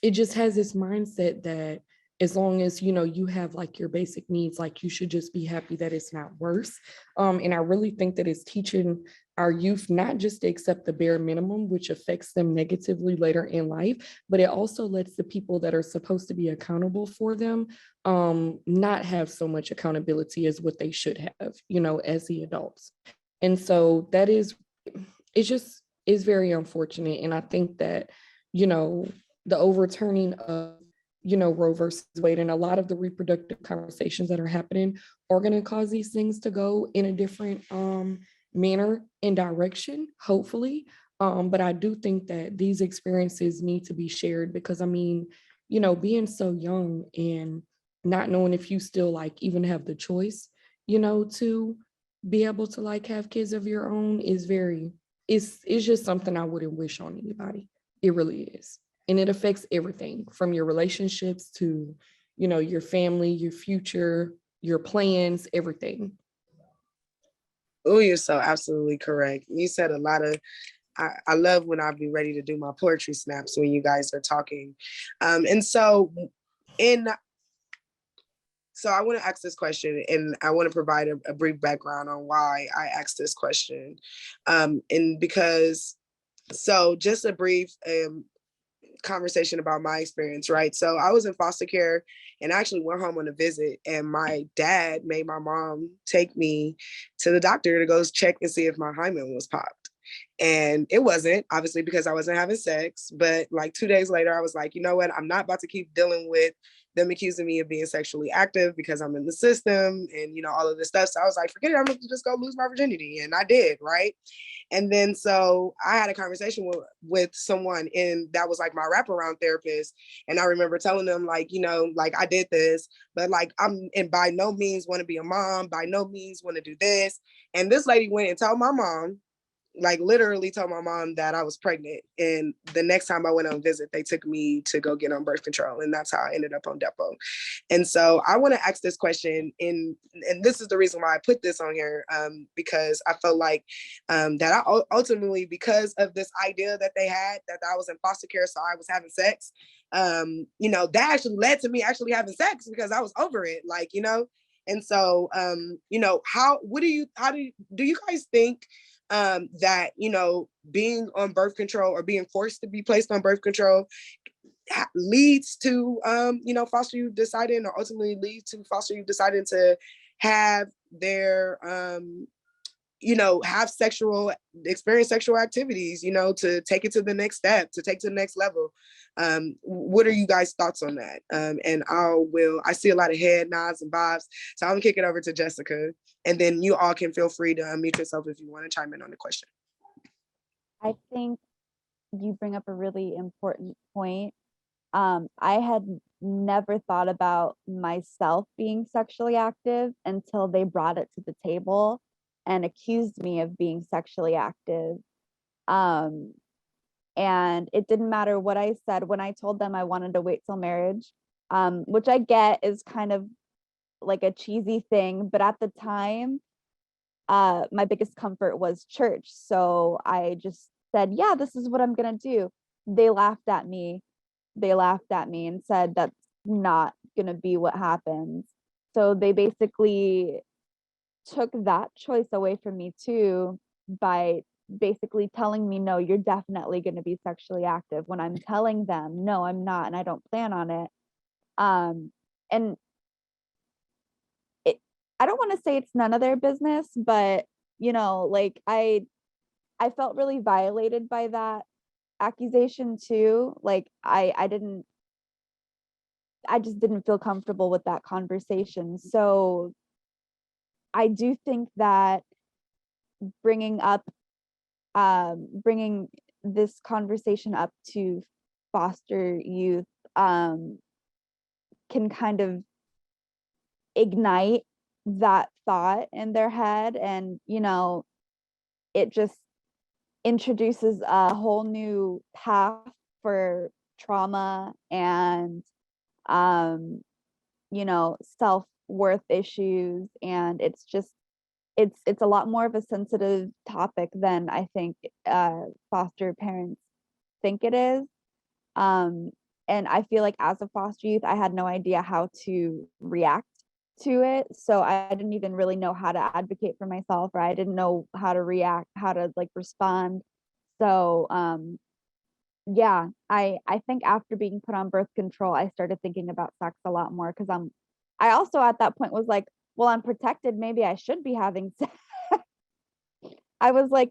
it just has this mindset that as long as, you know, you have like your basic needs, like you should just be happy that it's not worse. And I really think that it's teaching our youth not just to accept the bare minimum, which affects them negatively later in life, but it also lets the people that are supposed to be accountable for them not have so much accountability as what they should have, you know, as the adults. And so that is, it's just, is very unfortunate. And I think that, you know, the overturning of, you know, Roe versus Wade and a lot of the reproductive conversations that are happening are going to cause these things to go in a different manner and direction, hopefully. But I do think that these experiences need to be shared because, I mean, you know, being so young and not knowing if you still like even have the choice, you know, to be able to like have kids of your own is very, it's just something I wouldn't wish on anybody. It really is. And it affects everything from your relationships to, you know, your family, your future, your plans, everything. Oh, you're so absolutely correct. You said a lot of, I love when I'll be ready to do my poetry snaps when you guys are talking. And so in, so I want to ask this question and I want to provide a brief background on why I asked this question. And because, so just a brief conversation about my experience, right? So I was in foster care and I actually went home on a visit and my dad made my mom take me to the doctor to go check and see if my hymen was popped. And it wasn't, obviously, because I wasn't having sex. But like 2 days later, I was like, you know what? I'm not about to keep dealing with them accusing me of being sexually active because I'm in the system and, you know, all of this stuff. So I was like, forget it. I'm going to just go lose my virginity. And I did, right? And then so I had a conversation with someone and that was like my wraparound therapist. And I remember telling them like, you know, like I did this, but like I'm and by no means want to be a mom, by no means want to do this. And this lady went and told my mom, like literally told my mom that I was pregnant. And the next time I went on visit, they took me to go get on birth control. And that's how I ended up on depot. And so I want to ask this question and this is the reason why I put this on here, because I felt like that I ultimately, because of this idea that they had that I was in foster care, so I was having sex, you know, that actually led to me actually having sex because I was over it, like, you know. And so, you know, do you guys think that, you know, being on birth control or being forced to be placed on birth control leads to, you know, foster youth deciding or ultimately leads to foster youth deciding to have their, you know, have experience sexual activities, you know, to take it to the next step, to take to the next level. What are you guys' thoughts on that? And I see a lot of head nods and bobs. So I'm gonna kick it over to Jessica and then you all can feel free to unmute yourself if you want to chime in on the question. I think you bring up a really important point. I had never thought about myself being sexually active until they brought it to the table and accused me of being sexually active. And it didn't matter what I said when I told them I wanted to wait till marriage, which I get is kind of like a cheesy thing, but at the time, my biggest comfort was church. So I just said, yeah, this is what I'm gonna do. They laughed at me. And said that's not gonna be what happens. So they basically took that choice away from me too by basically telling me, no, you're definitely gonna be sexually active when I'm telling them, no, I'm not, and I don't plan on it. And I don't want to say it's none of their business, but you know, like I felt really violated by that. accusation too. Like I just didn't feel comfortable with that conversation. So I do think that bringing this conversation up to foster youth can kind of ignite that thought in their head, and it just introduces a whole new path for trauma and self-worth issues, and it's a lot more of a sensitive topic than I think foster parents think it is. And I feel like as a foster youth, I had no idea how to react to it. So I didn't even really know how to advocate for myself, or I didn't know how to react, how to like respond. So yeah, I think after being put on birth control, I started thinking about sex a lot more, because I also at that point was like, well, I'm protected, maybe I should be having sex. I was like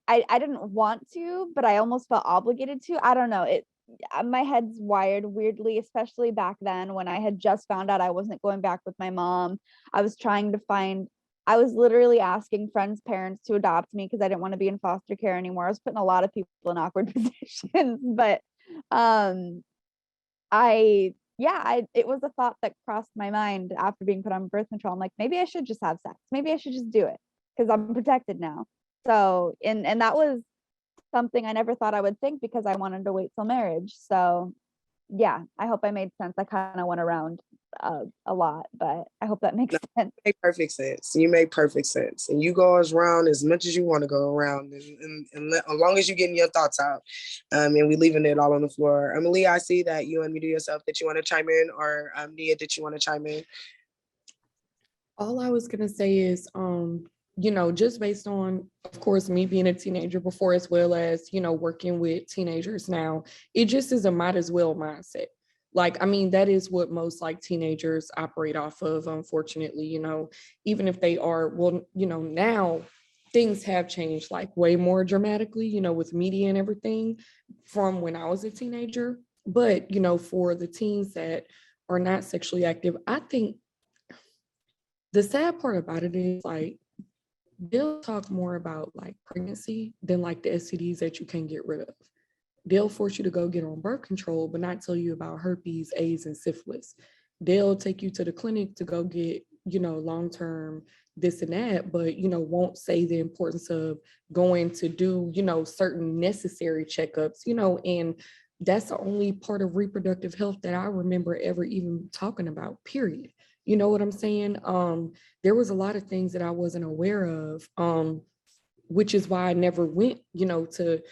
I didn't want to, but I almost felt obligated to. I don't know. My head's wired weirdly, especially back then when I had just found out I wasn't going back with my mom. I was literally asking friends' parents to adopt me because I didn't want to be in foster care anymore. I was putting a lot of people in awkward positions, but it was a thought that crossed my mind after being put on birth control. I'm like, maybe I should just have sex. Maybe I should just do it because I'm protected now. So, and that was something I never thought I would think, because I wanted to wait till marriage. So yeah, I hope I made sense. I kind of went around a lot, but I hope that makes sense. You make perfect sense. You make perfect sense. And you go around as much as you want to go around, and as long as you're getting your thoughts out, and we leaving it all on the floor. Emily, I see that you unmuted yourself. That you want to chime in, or Nia, did you want to chime in? All I was gonna say is, just based on, of course, me being a teenager before, as well as, working with teenagers now, it just is a might as well mindset. Like, I mean, that is what most like teenagers operate off of, unfortunately, even if they are, well, now things have changed like way more dramatically, with media and everything from when I was a teenager. But, for the teens that are not sexually active, I think the sad part about it is like, they'll talk more about like pregnancy than like the STDs that you can't get rid of. They'll force you to go get on birth control, but not tell you about herpes, AIDS, and syphilis. They'll take you to the clinic to go get, long-term this and that, but, won't say the importance of going to do, certain necessary checkups, and that's the only part of reproductive health that I remember ever even talking about, period. You know what I'm saying? There was a lot of things that I wasn't aware of, which is why I never went, to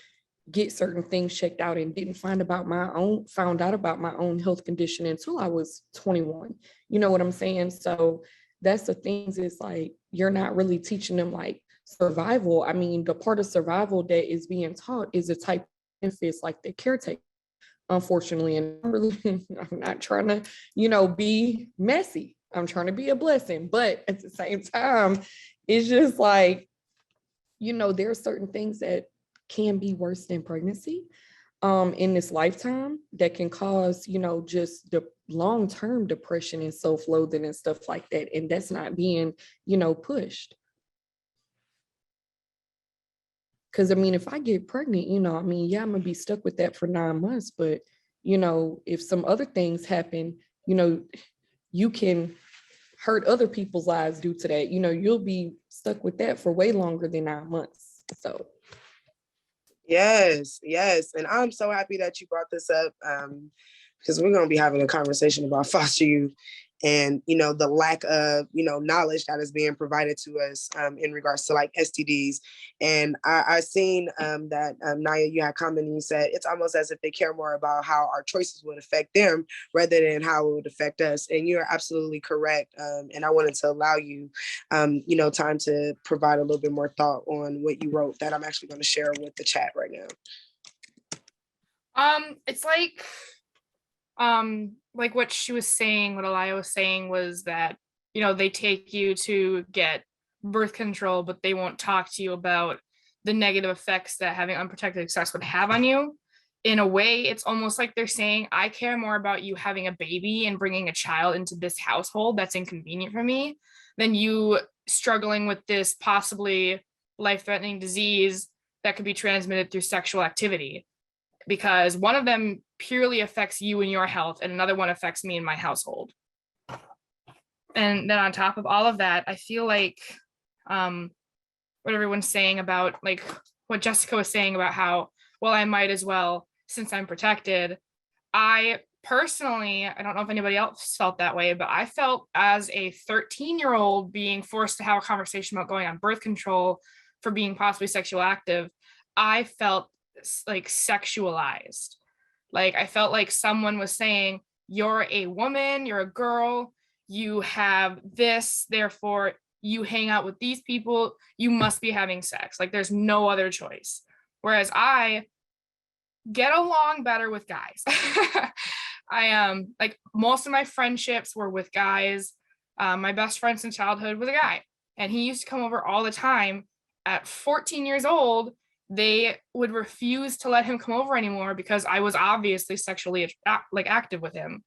get certain things checked out, and didn't found out about my own health condition until I was 21. You know what I'm saying? So that's the things, is like, you're not really teaching them like survival. I mean, the part of survival that is being taught is a type of benefits like the caretaker, unfortunately. And I'm not trying to, be messy. I'm trying to be a blessing, but at the same time, it's just like, there are certain things that can be worse than pregnancy in this lifetime that can cause, just the long-term depression and self-loathing and stuff like that. And that's not being, pushed. Because I mean, if I get pregnant, I'm gonna be stuck with that for 9 months. But, if some other things happen, you can hurt other people's lives due to that. You'll be stuck with that for way longer than 9 months. So Yes. And I'm so happy that you brought this up, because we're going to be having a conversation about foster youth and, the lack of, knowledge that is being provided to us in regards to like STDs. And I seen that, Naya, you had commented and you said it's almost as if they care more about how our choices would affect them rather than how it would affect us. And you're absolutely correct. And I wanted to allow you, time to provide a little bit more thought on what you wrote that I'm actually going to share with the chat right now. It's like what she was saying, what Alaya was saying was that, they take you to get birth control, but they won't talk to you about the negative effects that having unprotected sex would have on you. In a way, it's almost like they're saying, I care more about you having a baby and bringing a child into this household that's inconvenient for me than you struggling with this possibly life-threatening disease that could be transmitted through sexual activity, because one of them purely affects you and your health and another one affects me and my household. And then on top of all of that, I feel like what everyone's saying about, like what Jessica was saying about how, well, I might as well, since I'm protected. I personally, I don't know if anybody else felt that way, but I felt as a 13-year-old being forced to have a conversation about going on birth control for being possibly sexual active, I felt like sexualized. Like I felt like someone was saying, you're a woman, you're a girl, you have this, therefore you hang out with these people, you must be having sex. Like there's no other choice. Whereas I get along better with guys. I like most of my friendships were with guys. My best friend since childhood was a guy, and he used to come over all the time. At 14 years old, they would refuse to let him come over anymore because I was obviously sexually active with him.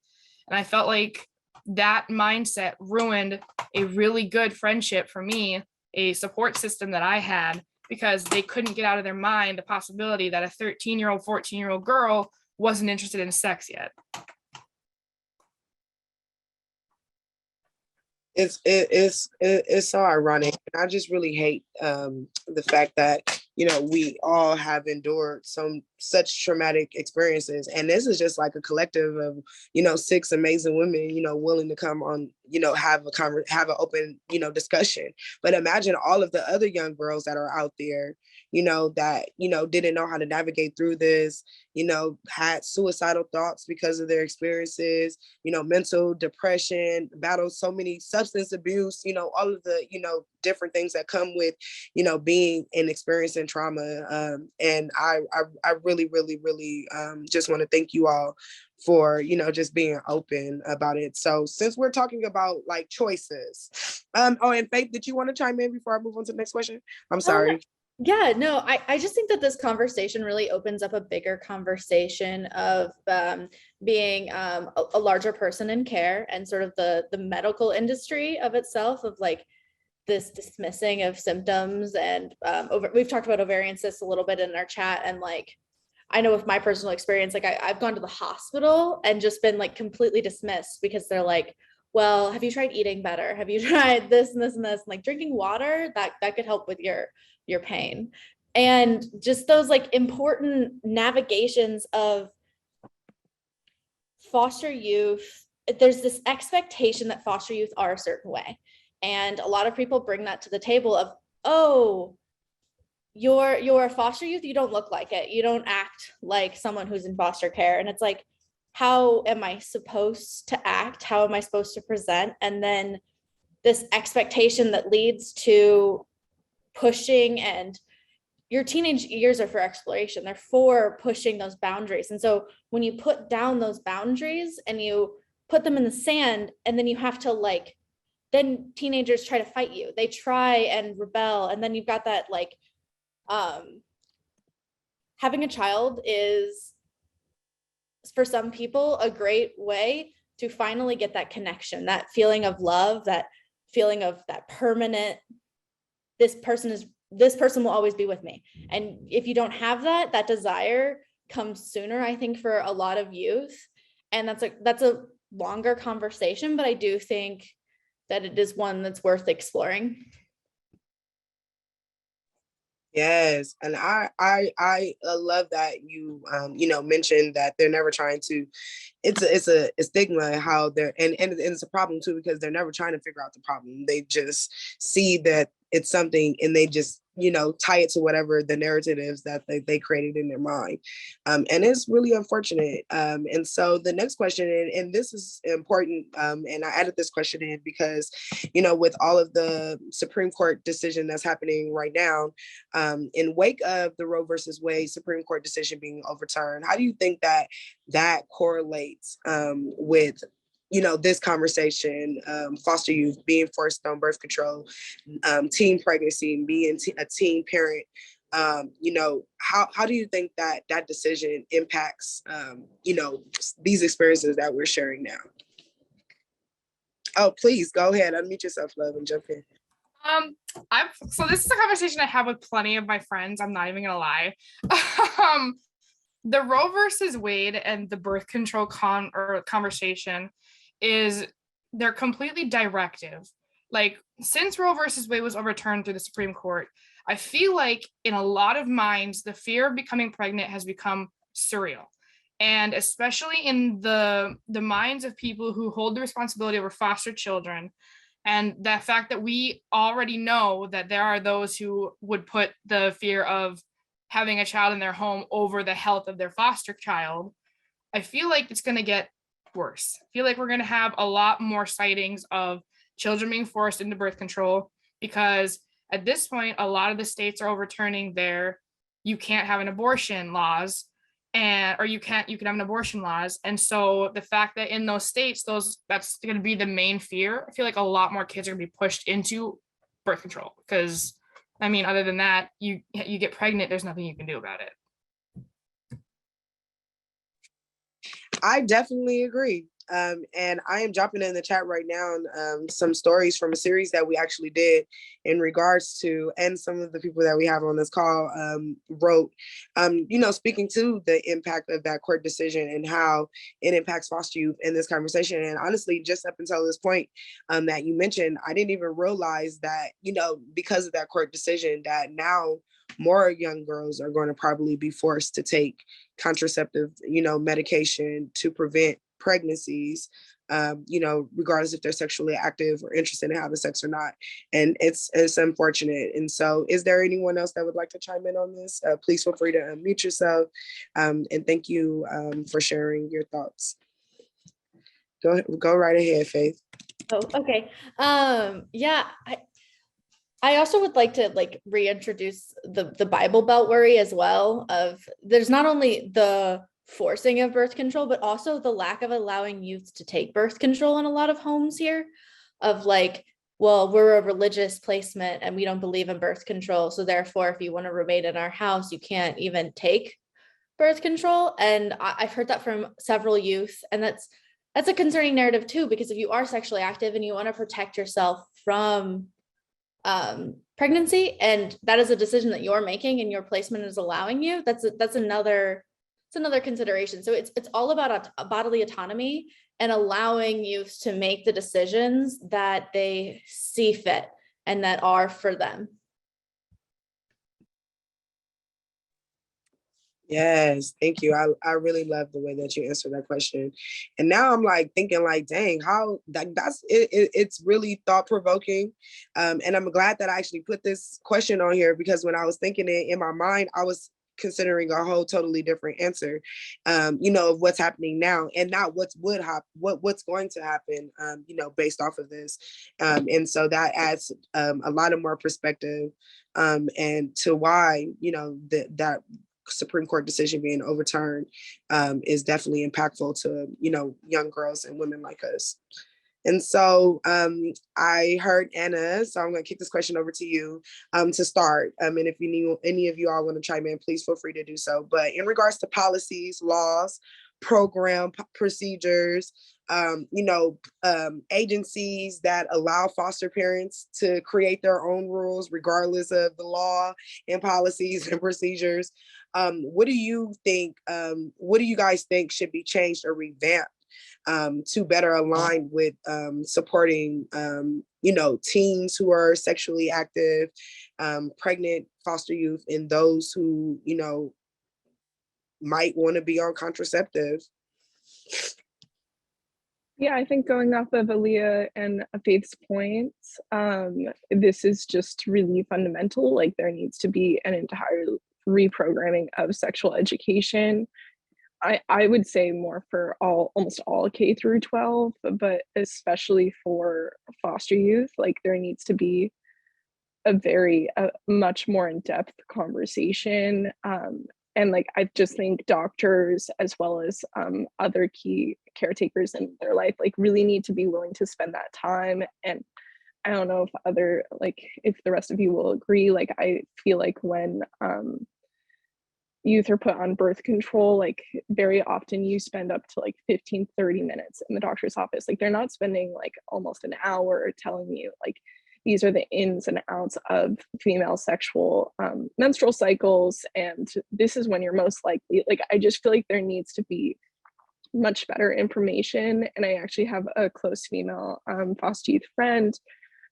And I felt like that mindset ruined a really good friendship for me, a support system that I had, because they couldn't get out of their mind the possibility that a 13-year-old, 14-year-old girl wasn't interested in sex yet. It's so ironic. I just really hate the fact that, you know, we all have endured such traumatic experiences, and this is just like a collective of, you know, 6 amazing women, you know, willing to come on, you know, have an open, you know, discussion. But imagine all of the other young girls that are out there, you know, that, you know, didn't know how to navigate through this, you know, had suicidal thoughts because of their experiences, you know, mental depression, battled so many substance abuse, you know, all of the, you know, different things that come with, you know, being and experiencing trauma. And I really, really, really just want to thank you all for, you know, just being open about it. So since we're talking about like choices, oh, and Faith, did you want to chime in before I move on to the next question? I'm sorry. Yeah, no, I just think that this conversation really opens up a bigger conversation of being a larger person in care, and sort of the medical industry of itself, of like this dismissing of symptoms. And we've talked about ovarian cysts a little bit in our chat, and like I know with my personal experience, like I've gone to the hospital and just been like completely dismissed because they're like, well, have you tried eating better? Have you tried this and this and this? And like drinking water, that could help with your pain. And just those like important navigations of foster youth. There's this expectation that foster youth are a certain way. And a lot of people bring that to the table of, oh, you're a foster youth, you don't look like it, you don't act like someone who's in foster care. And it's like, how am I supposed to act? How am I supposed to present? And then this expectation that leads to pushing, and your teenage years are for exploration. They're for pushing those boundaries. And so when you put down those boundaries and you put them in the sand, and then you have to like, then teenagers try to fight you. They try and rebel. And then you've got that like, having a child is, for some people, a great way to finally get that connection, that feeling of love, that feeling of that permanent, this person will always be with me. And if you don't have that, that desire comes sooner, I think, for a lot of youth. And that's a longer conversation, but I do think that it is one that's worth exploring. Yes, and I love that you you know, mentioned that they're never trying to. It's a stigma how they're, and it's a problem too, because they're never trying to figure out the problem. They just see that it's something, and they just, you know, tie it to whatever the narrative is that they created in their mind. And it's really unfortunate. And so the next question, and this is important, and I added this question in because, you know, with all of the Supreme Court decision that's happening right now, in wake of the Roe versus Wade Supreme Court decision being overturned, how do you think that correlates with, you know, this conversation, foster youth being forced on birth control, teen pregnancy, and being a teen parent, You know, how do you think that that decision impacts, you know, these experiences that we're sharing now? Oh, please go ahead, unmute yourself, love, and jump in. So this is a conversation I have with plenty of my friends. I'm not even gonna lie. The Roe versus Wade and the birth control conversation is, they're completely directive. Like, since Roe versus Wade was overturned through the Supreme Court, I feel like in a lot of minds, the fear of becoming pregnant has become surreal. And especially in the minds of people who hold the responsibility over foster children, and the fact that we already know that there are those who would put the fear of having a child in their home over the health of their foster child, I feel like it's going to get worse. I feel like we're going to have a lot more sightings of children being forced into birth control, because at this point, a lot of the states are overturning their you can't have an abortion laws, or you can have an abortion laws. And so the fact that in those states, that's going to be the main fear, I feel like a lot more kids are going to be pushed into birth control, because I mean, other than that, you get pregnant, there's nothing you can do about it. I definitely agree. And I am dropping in the chat right now some stories from a series that we actually did in regards to, and some of the people that we have on this call wrote, you know, speaking to the impact of that court decision and how it impacts foster youth in this conversation. And honestly, just up until this point that you mentioned, I didn't even realize that, you know, because of that court decision, that now more young girls are going to probably be forced to take contraceptive, you know, medication to prevent pregnancies, you know, regardless if they're sexually active or interested in having sex or not. And it's unfortunate. And so is there anyone else that would like to chime in on this? Please feel free to unmute yourself. And thank you for sharing your thoughts. Go right ahead, Faith. Oh, okay. Yeah, I also would like to reintroduce the Bible Belt worry as well. Of there's not only the forcing of birth control, but also the lack of allowing youth to take birth control in a lot of homes here. Of like, well, we're a religious placement and we don't believe in birth control, so therefore, if you want to remain in our house, you can't even take birth control. And I've heard that from several youth, and that's a concerning narrative too, because if you are sexually active and you want to protect yourself from pregnancy, and that is a decision that you're making and your placement is allowing you, that's another consideration. So it's all about bodily autonomy and allowing youth to make the decisions that they see fit and that are for them. Yes, thank you. I really love the way that you answered that question. And now I'm like thinking like, dang, how that's it, it's really thought provoking. And I'm glad that I actually put this question on here, because when I was thinking it in my mind, I was considering a whole totally different answer, you know, of what's happening now and not what's going to happen, you know, based off of this. And so that adds a lot of more perspective and to why, you know, that Supreme Court decision being overturned is definitely impactful to, you know, young girls and women like us. And so I heard Anna, so I'm going to kick this question over to you to start. And if you need, any of you all want to chime in, please feel free to do so. But in regards to policies, laws, program procedures, you know, agencies that allow foster parents to create their own rules regardless of the law and policies and procedures. What do you think? What do you guys think should be changed or revamped to better align with supporting, you know, teens who are sexually active, pregnant foster youth, and those who, you know, might want to be on contraceptive? Yeah, I think going off of Aaliyah and Faith's points, this is just really fundamental. Like, there needs to be an entire reprogramming of sexual education. I would say more for almost all K through 12, but especially for foster youth, like there needs to be a much more in-depth conversation. And like, I just think doctors as well as other key caretakers in their life, like really need to be willing to spend that time. And I don't know if the rest of you will agree, like I feel like when youth are put on birth control, like very often you spend up to like 15-30 minutes in the doctor's office. Like they're not spending like almost an hour telling you like these are the ins and outs of female sexual menstrual cycles, and this is when you're most likely, like I just feel like there needs to be much better information. And I actually have a close female foster youth friend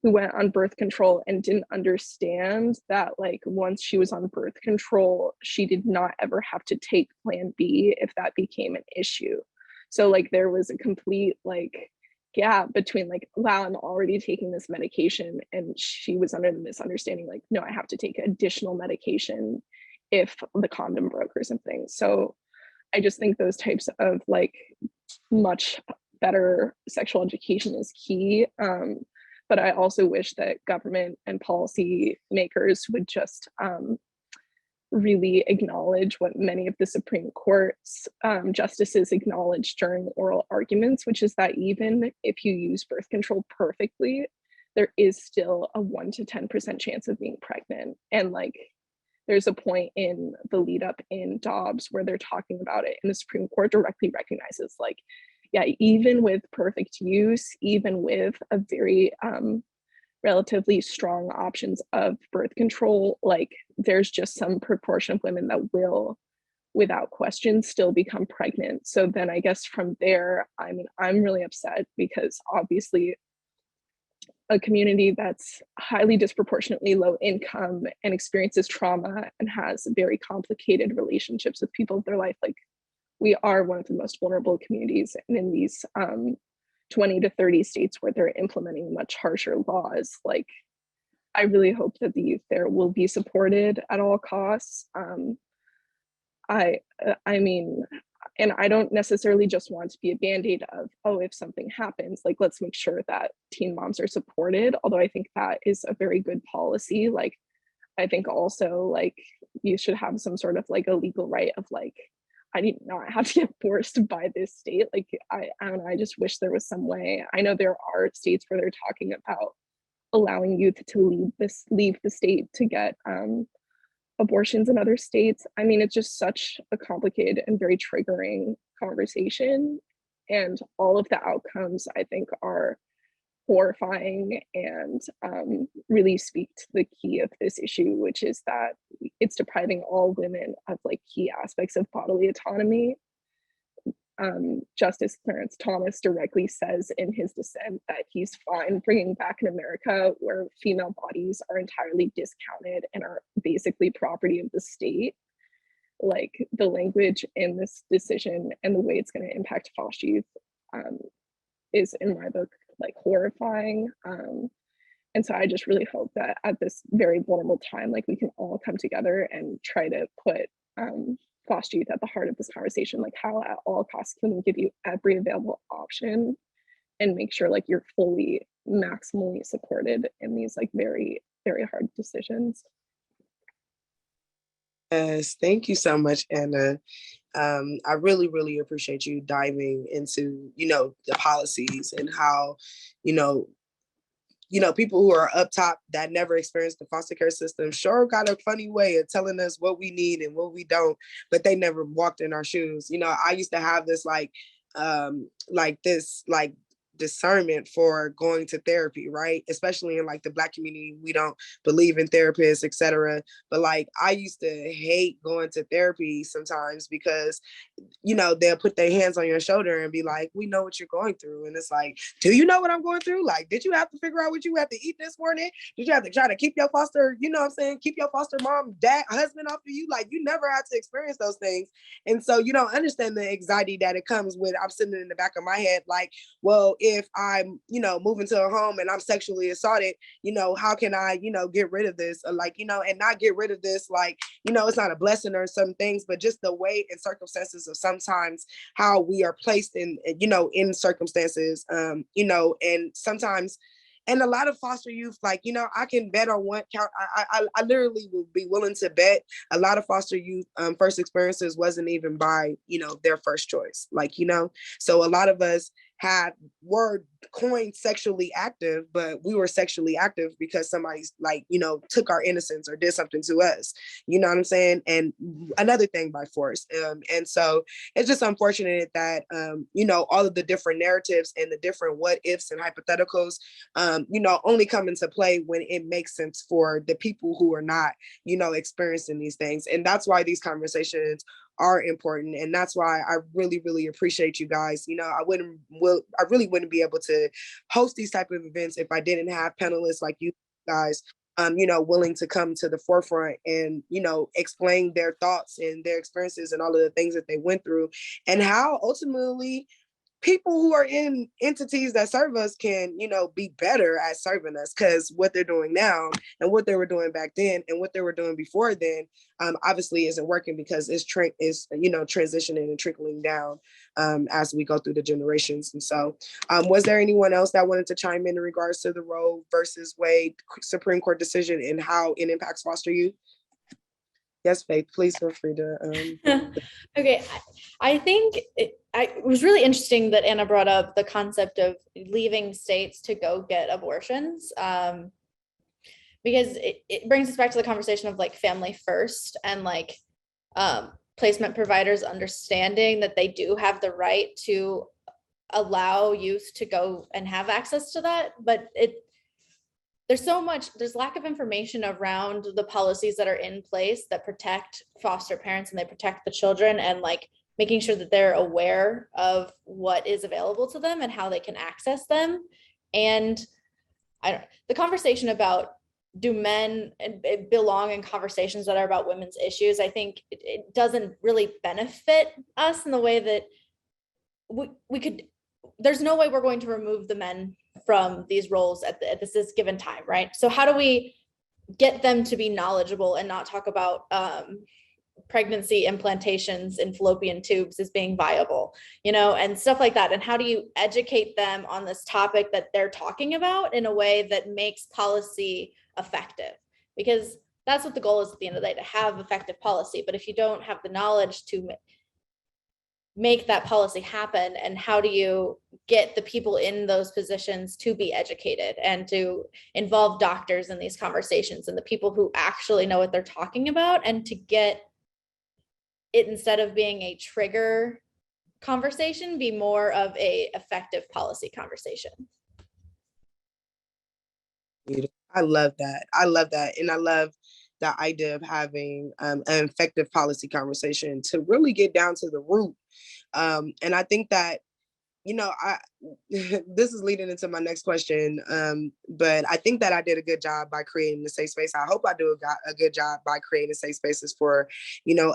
who went on birth control and didn't understand that like once she was on birth control, she did not ever have to take Plan B if that became an issue. So like there was a complete like gap between like, wow, I'm already taking this medication, and she was under the misunderstanding like, no, I have to take additional medication if the condom broke or something. So I just think those types of like much better sexual education is key. But I also wish that government and policy makers would just really acknowledge what many of the Supreme Court's justices acknowledged during oral arguments, which is that even if you use birth control perfectly, there is still a 1 to 10% chance of being pregnant. And like, there's a point in the lead up in Dobbs where they're talking about it, and the Supreme Court directly recognizes like, yeah, even with perfect use, even with a very relatively strong options of birth control, like there's just some proportion of women that will, without question, still become pregnant. So then I guess from there, I mean, I'm really upset because obviously a community that's highly disproportionately low income and experiences trauma and has very complicated relationships with people of their life, like we are one of the most vulnerable communities. And in these 20 to 30 states where they're implementing much harsher laws, like I really hope that the youth there will be supported at all costs. I mean, and I don't necessarily just want to be a band-aid of, oh, if something happens, like let's make sure that teen moms are supported, although I think that is a very good policy. Like I think also like you should have some sort of like a legal right of like, I did not have to get forced by this state. Like I don't know, I just wish there was some way. I know there are states where they're talking about allowing youth to leave the state to get abortions in other states. I mean, it's just such a complicated and very triggering conversation, and all of the outcomes I think are horrifying and really speak to the key of this issue, which is that it's depriving all women of like key aspects of bodily autonomy. Justice Clarence Thomas directly says in his dissent that he's fine bringing back an America where female bodies are entirely discounted and are basically property of the state. Like the language in this decision and the way it's going to impact foster youth is, in my book, like horrifying. And so I just really hope that at this very vulnerable time, like we can all come together and try to put foster youth at the heart of this conversation. Like how at all costs can we give you every available option and make sure like you're fully maximally supported in these like very, very hard decisions. Yes, thank you so much, Anna. I really, really appreciate you diving into, the policies and how, people who are up top that never experienced the foster care system sure got a funny way of telling us what we need and what we don't, but they never walked in our shoes. I used to have this discernment for going to therapy, right? Especially in like the Black community, we don't believe in therapists, etc. But like I used to hate going to therapy sometimes because they'll put their hands on your shoulder and be like, we know what you're going through. And it's like, do you know what I'm going through? Like, did you have to figure out what you have to eat this morning? Did you have to try to keep your foster, keep your foster mom, dad, husband off of you? Like, you never had to experience those things. And so you don't understand the anxiety that it comes with. I'm sitting in the back of my head like, well, if I'm, moving to a home and I'm sexually assaulted, how can I, get rid of this? Or like, and not get rid of this, like, it's not a blessing or some things, but just the way and circumstances of sometimes how we are placed in, in circumstances, and sometimes, and a lot of foster youth, like, I can bet on one count. I literally would be willing to bet a lot of foster youth first experiences wasn't even by, their first choice. Like, so a lot of us were coined sexually active, but we were sexually active because somebody's like, took our innocence or did something to us, you know what I'm saying? And another thing by force. And so it's just unfortunate that, all of the different narratives and the different what ifs and hypotheticals, only come into play when it makes sense for the people who are not, experiencing these things. And that's why these conversations are important. And that's why I really, really appreciate you guys. I really wouldn't be able to host these type of events if I didn't have panelists like you guys, willing to come to the forefront and, explain their thoughts and their experiences and all of the things that they went through, and how ultimately people who are in entities that serve us can, be better at serving us, because what they're doing now and what they were doing back then and what they were doing before then, obviously isn't working, because it's transitioning and trickling down as we go through the generations. And so was there anyone else that wanted to chime in regards to the Roe versus Wade Supreme Court decision and how it impacts foster youth? Yes, Faith, please feel free to. Okay, I think it was really interesting that Anna brought up the concept of leaving states to go get abortions, because it brings us back to the conversation of like family first and like placement providers understanding that they do have the right to allow youth to go and have access to that, but there's lack of information around the policies that are in place that protect foster parents and they protect the children, and like making sure that they're aware of what is available to them and how they can access them. And the conversation about do men belong in conversations that are about women's issues, I think it doesn't really benefit us in the way that we could. There's no way we're going to remove the men from these roles at this given time, right? So how do we get them to be knowledgeable and not talk about pregnancy implantations in fallopian tubes as being viable, and stuff like that? And how do you educate them on this topic that they're talking about in a way that makes policy effective? Because that's what the goal is at the end of the day, to have effective policy. But if you don't have the knowledge to make that policy happen, and how do you get the people in those positions to be educated and to involve doctors in these conversations and the people who actually know what they're talking about, and to get it, instead of being a trigger conversation, be more of a effective policy conversation? I love that. And I love the idea of having an effective policy conversation to really get down to the root. And I think that, this is leading into my next question, but I think that I did a good job by creating the safe space. I hope I do a good job by creating safe spaces for,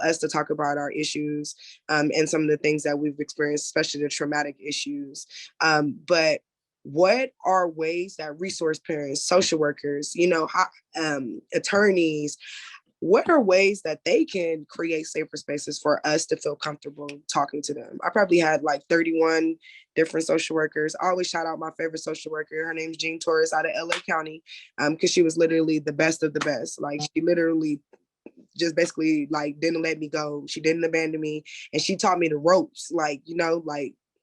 us to talk about our issues and some of the things that we've experienced, especially the traumatic issues. But what are ways that resource parents, social workers, attorneys, what are ways that they can create safer spaces for us to feel comfortable talking to them? I probably had like 31 different social workers. I always shout out my favorite social worker. Her name's Jean Torres out of LA County, because she was literally the best of the best. Like, she literally just basically like didn't let me go. She didn't abandon me, and she taught me the ropes,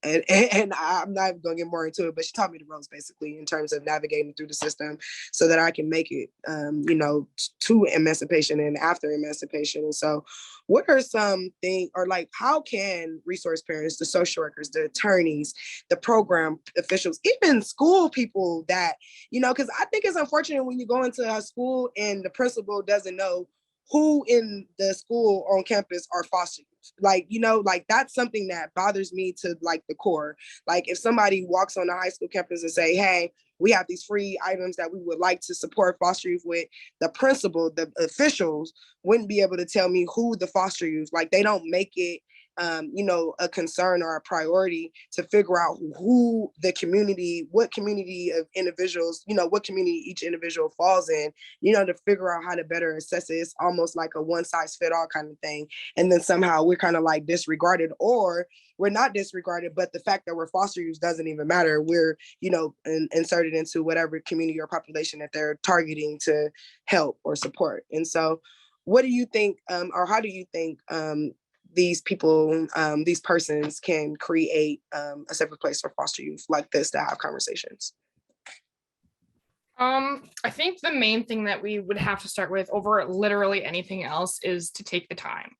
and I'm not even gonna get more into it, but she taught me the ropes basically in terms of navigating through the system so that I can make it, to emancipation and after emancipation. And so what are some things, or like, how can resource parents, the social workers, the attorneys, the program officials, even school people that, because I think it's unfortunate when you go into a school and the principal doesn't know who in the school on campus are foster youth. Like, that's something that bothers me to like the core. Like, if somebody walks on the high school campus and say, hey, we have these free items that we would like to support foster youth with, the principal, the officials wouldn't be able to tell me who the foster youth, like, they don't make it a concern or a priority to figure out who the community, what community of individuals, what community each individual falls in, to figure out how to better assess it. It's almost like a one size fit all kind of thing. And then somehow we're kind of like disregarded, or we're not disregarded, but the fact that we're foster youth doesn't even matter. We're, inserted into whatever community or population that they're targeting to help or support. And so what do you think, or how do you think these people, these persons can create a separate place for foster youth like this to have conversations? I think the main thing that we would have to start with over literally anything else is to take the time.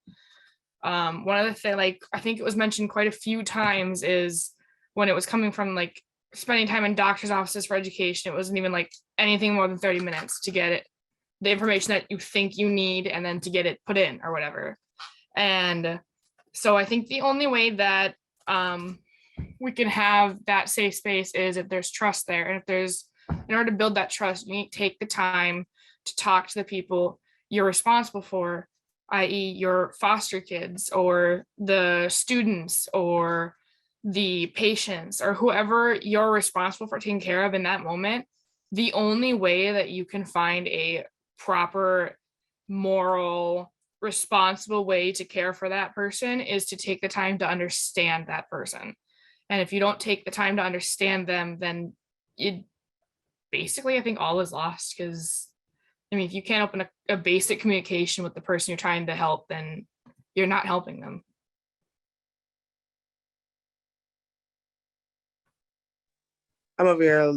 One of the things, like, I think it was mentioned quite a few times, is when it was coming from like spending time in doctor's offices for education, it wasn't even like anything more than 30 minutes to get it, the information that you think you need, and then to get it put in or whatever. And so I think the only way that we can have that safe space is if there's trust there. And if there's, in order to build that trust, you need to take the time to talk to the people you're responsible for, i.e. your foster kids or the students or the patients or whoever you're responsible for taking care of in that moment. The only way that you can find a proper, moral, responsible way to care for that person is to take the time to understand that person. And if you don't take the time to understand them, then it basically, I think all is lost. Because I mean, if you can't open a basic communication with the person you're trying to help, then you're not helping them. I'm over here,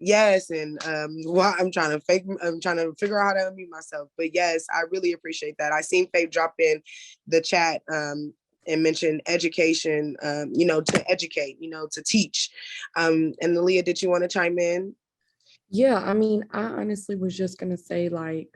yes, and I'm trying to figure out how to unmute myself. But yes, I really appreciate that. I seen Faith drop in the chat and mention education, to educate, to teach. And Leah, did you want to chime in? Yeah, I mean, I honestly was just gonna say, like,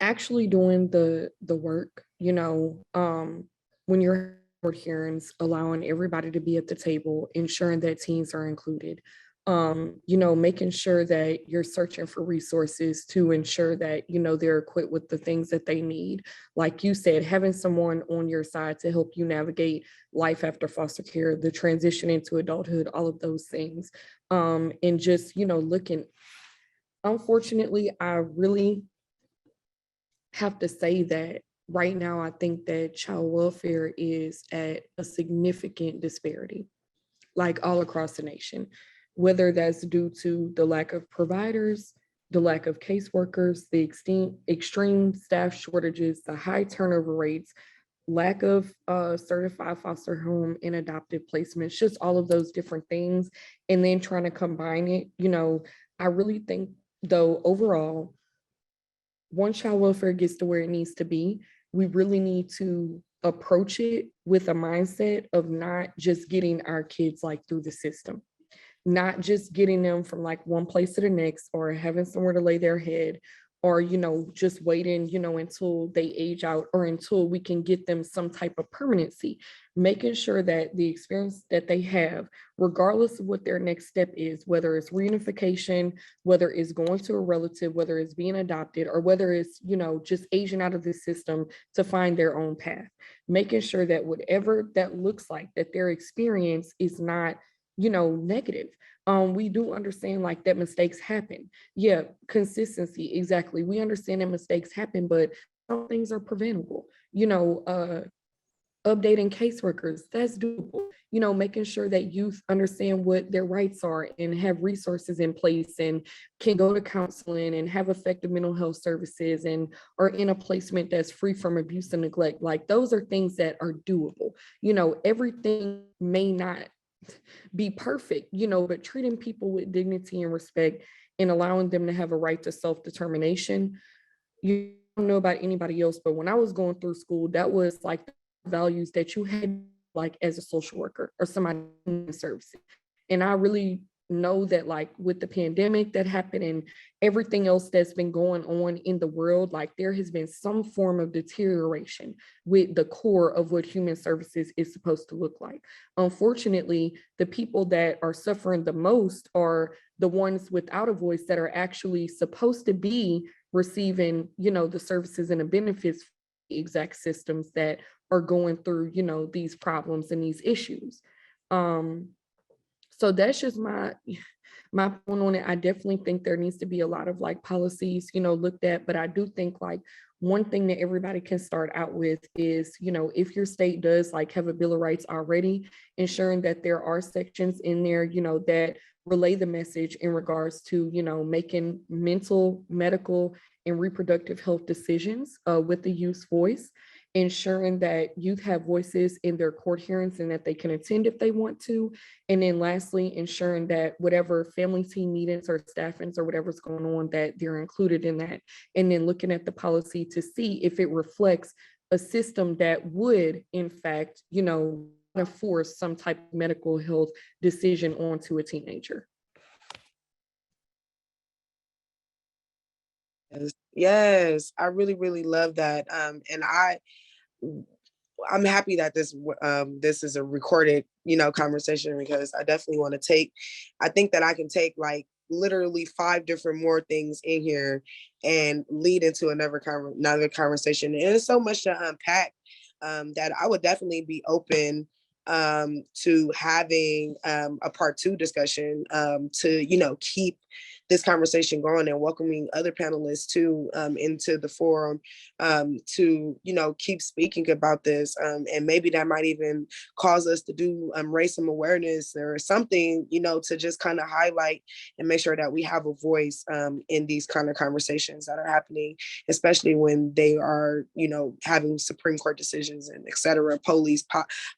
actually doing the work, when you're board hearings, allowing everybody to be at the table, ensuring that teens are included, making sure that you're searching for resources to ensure that, they're equipped with the things that they need. Like you said, having someone on your side to help you navigate life after foster care, the transition into adulthood, all of those things. And just, looking, unfortunately, I really have to say that right now, I think that child welfare is at a significant disparity, like all across the nation, whether that's due to the lack of providers, the lack of caseworkers, the extreme staff shortages, the high turnover rates, lack of certified foster home and adoptive placements, just all of those different things. And then trying to combine it, I really think, though, overall, once child welfare gets to where it needs to be, we really need to approach it with a mindset of not just getting our kids like through the system, not just getting them from like one place to the next or having somewhere to lay their head, or, just waiting, until they age out or until we can get them some type of permanency, making sure that the experience that they have, regardless of what their next step is, whether it's reunification, whether it's going to a relative, whether it's being adopted, or whether it's, just aging out of the system to find their own path, making sure that whatever that looks like, that their experience is not, negative. We do understand like that mistakes happen. Yeah, consistency, exactly. We understand that mistakes happen, but some things are preventable. Updating caseworkers, that's doable. Making sure that youth understand what their rights are and have resources in place and can go to counseling and have effective mental health services and are in a placement that's free from abuse and neglect. Like, those are things that are doable. Everything may not be perfect, but treating people with dignity and respect and allowing them to have a right to self-determination. You don't know about anybody else, but when I was going through school, that was like the values that you had, like, as a social worker or somebody in services. And I really know that, like, with the pandemic that happened and everything else that's been going on in the world, like, there has been some form of deterioration with the core of what human services is supposed to look like. Unfortunately, the people that are suffering the most are the ones without a voice that are actually supposed to be receiving, the services and the benefits, exact systems that are going through, these problems and these issues. So that's just my point on it. I definitely think there needs to be a lot of like policies, looked at, but I do think like one thing that everybody can start out with is, if your state does like have a Bill of Rights already, ensuring that there are sections in there, that relay the message in regards to, making mental, medical, and reproductive health decisions with the youth's voice. ensuring that youth have voices in their court hearings and that they can attend if they want to. And then lastly, ensuring that whatever family team meetings or staffings or whatever's going on, that they're included in that. And then looking at the policy to see if it reflects a system that would, in fact, force some type of medical health decision onto a teenager. Yes, I really, really love that. And I'm happy that this is a recorded, conversation, because I definitely want to I think that I can take like literally 5 different more things in here and lead into another conversation. And there's so much to unpack that I would definitely be open to having a part 2 discussion to, keep this conversation going and welcoming other panelists too into the forum to keep speaking about this, and maybe that might even cause us to do raise some awareness or something, to just kind of highlight and make sure that we have a voice in these kind of conversations that are happening, especially when they are having Supreme Court decisions and et cetera, police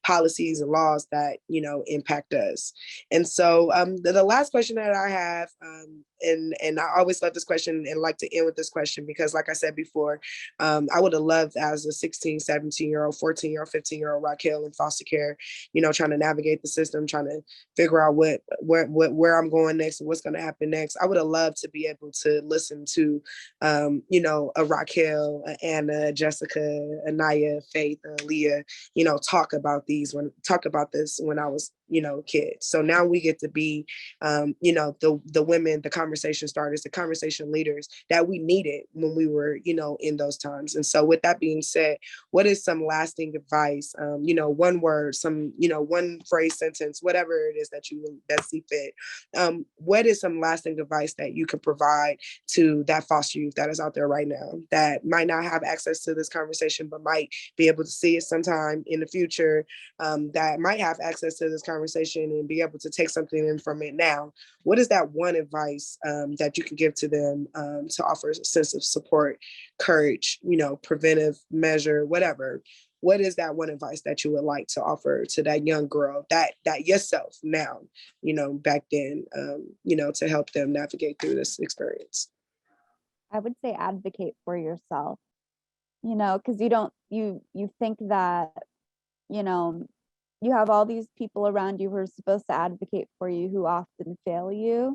policies and laws that impact us. And so the last question that I have, and I always love this question and like to end with this question, because like I said before, I would have loved as a 16, 17-year-old, 14-year-old, 15-year-old Raquel in foster care, trying to navigate the system, trying to figure out where I'm going next and what's going to happen next. I would have loved to be able to listen to, a Raquel, a Anna, Jessica, Anaya, Faith, Leah, talk about this when I was, a kid. So now we get to be, the women, the conversation starters, the conversation leaders that we needed when we were, in those times. And so with that being said, what is some lasting advice, one word, some, one phrase, sentence, whatever it is that see fit. What is some lasting advice that you could provide to that foster youth that is out there right now that might not have access to this conversation, but might be able to see it sometime in the future, that might have access to this conversation and be able to take something in from it now? What is that one advice that you can give to them to offer a sense of support, courage, preventive measure, whatever? What is that one advice that you would like to offer to that young girl, that yourself now, back then, to help them navigate through this experience? I would say advocate for yourself, because you think that, you have all these people around you who are supposed to advocate for you who often fail you.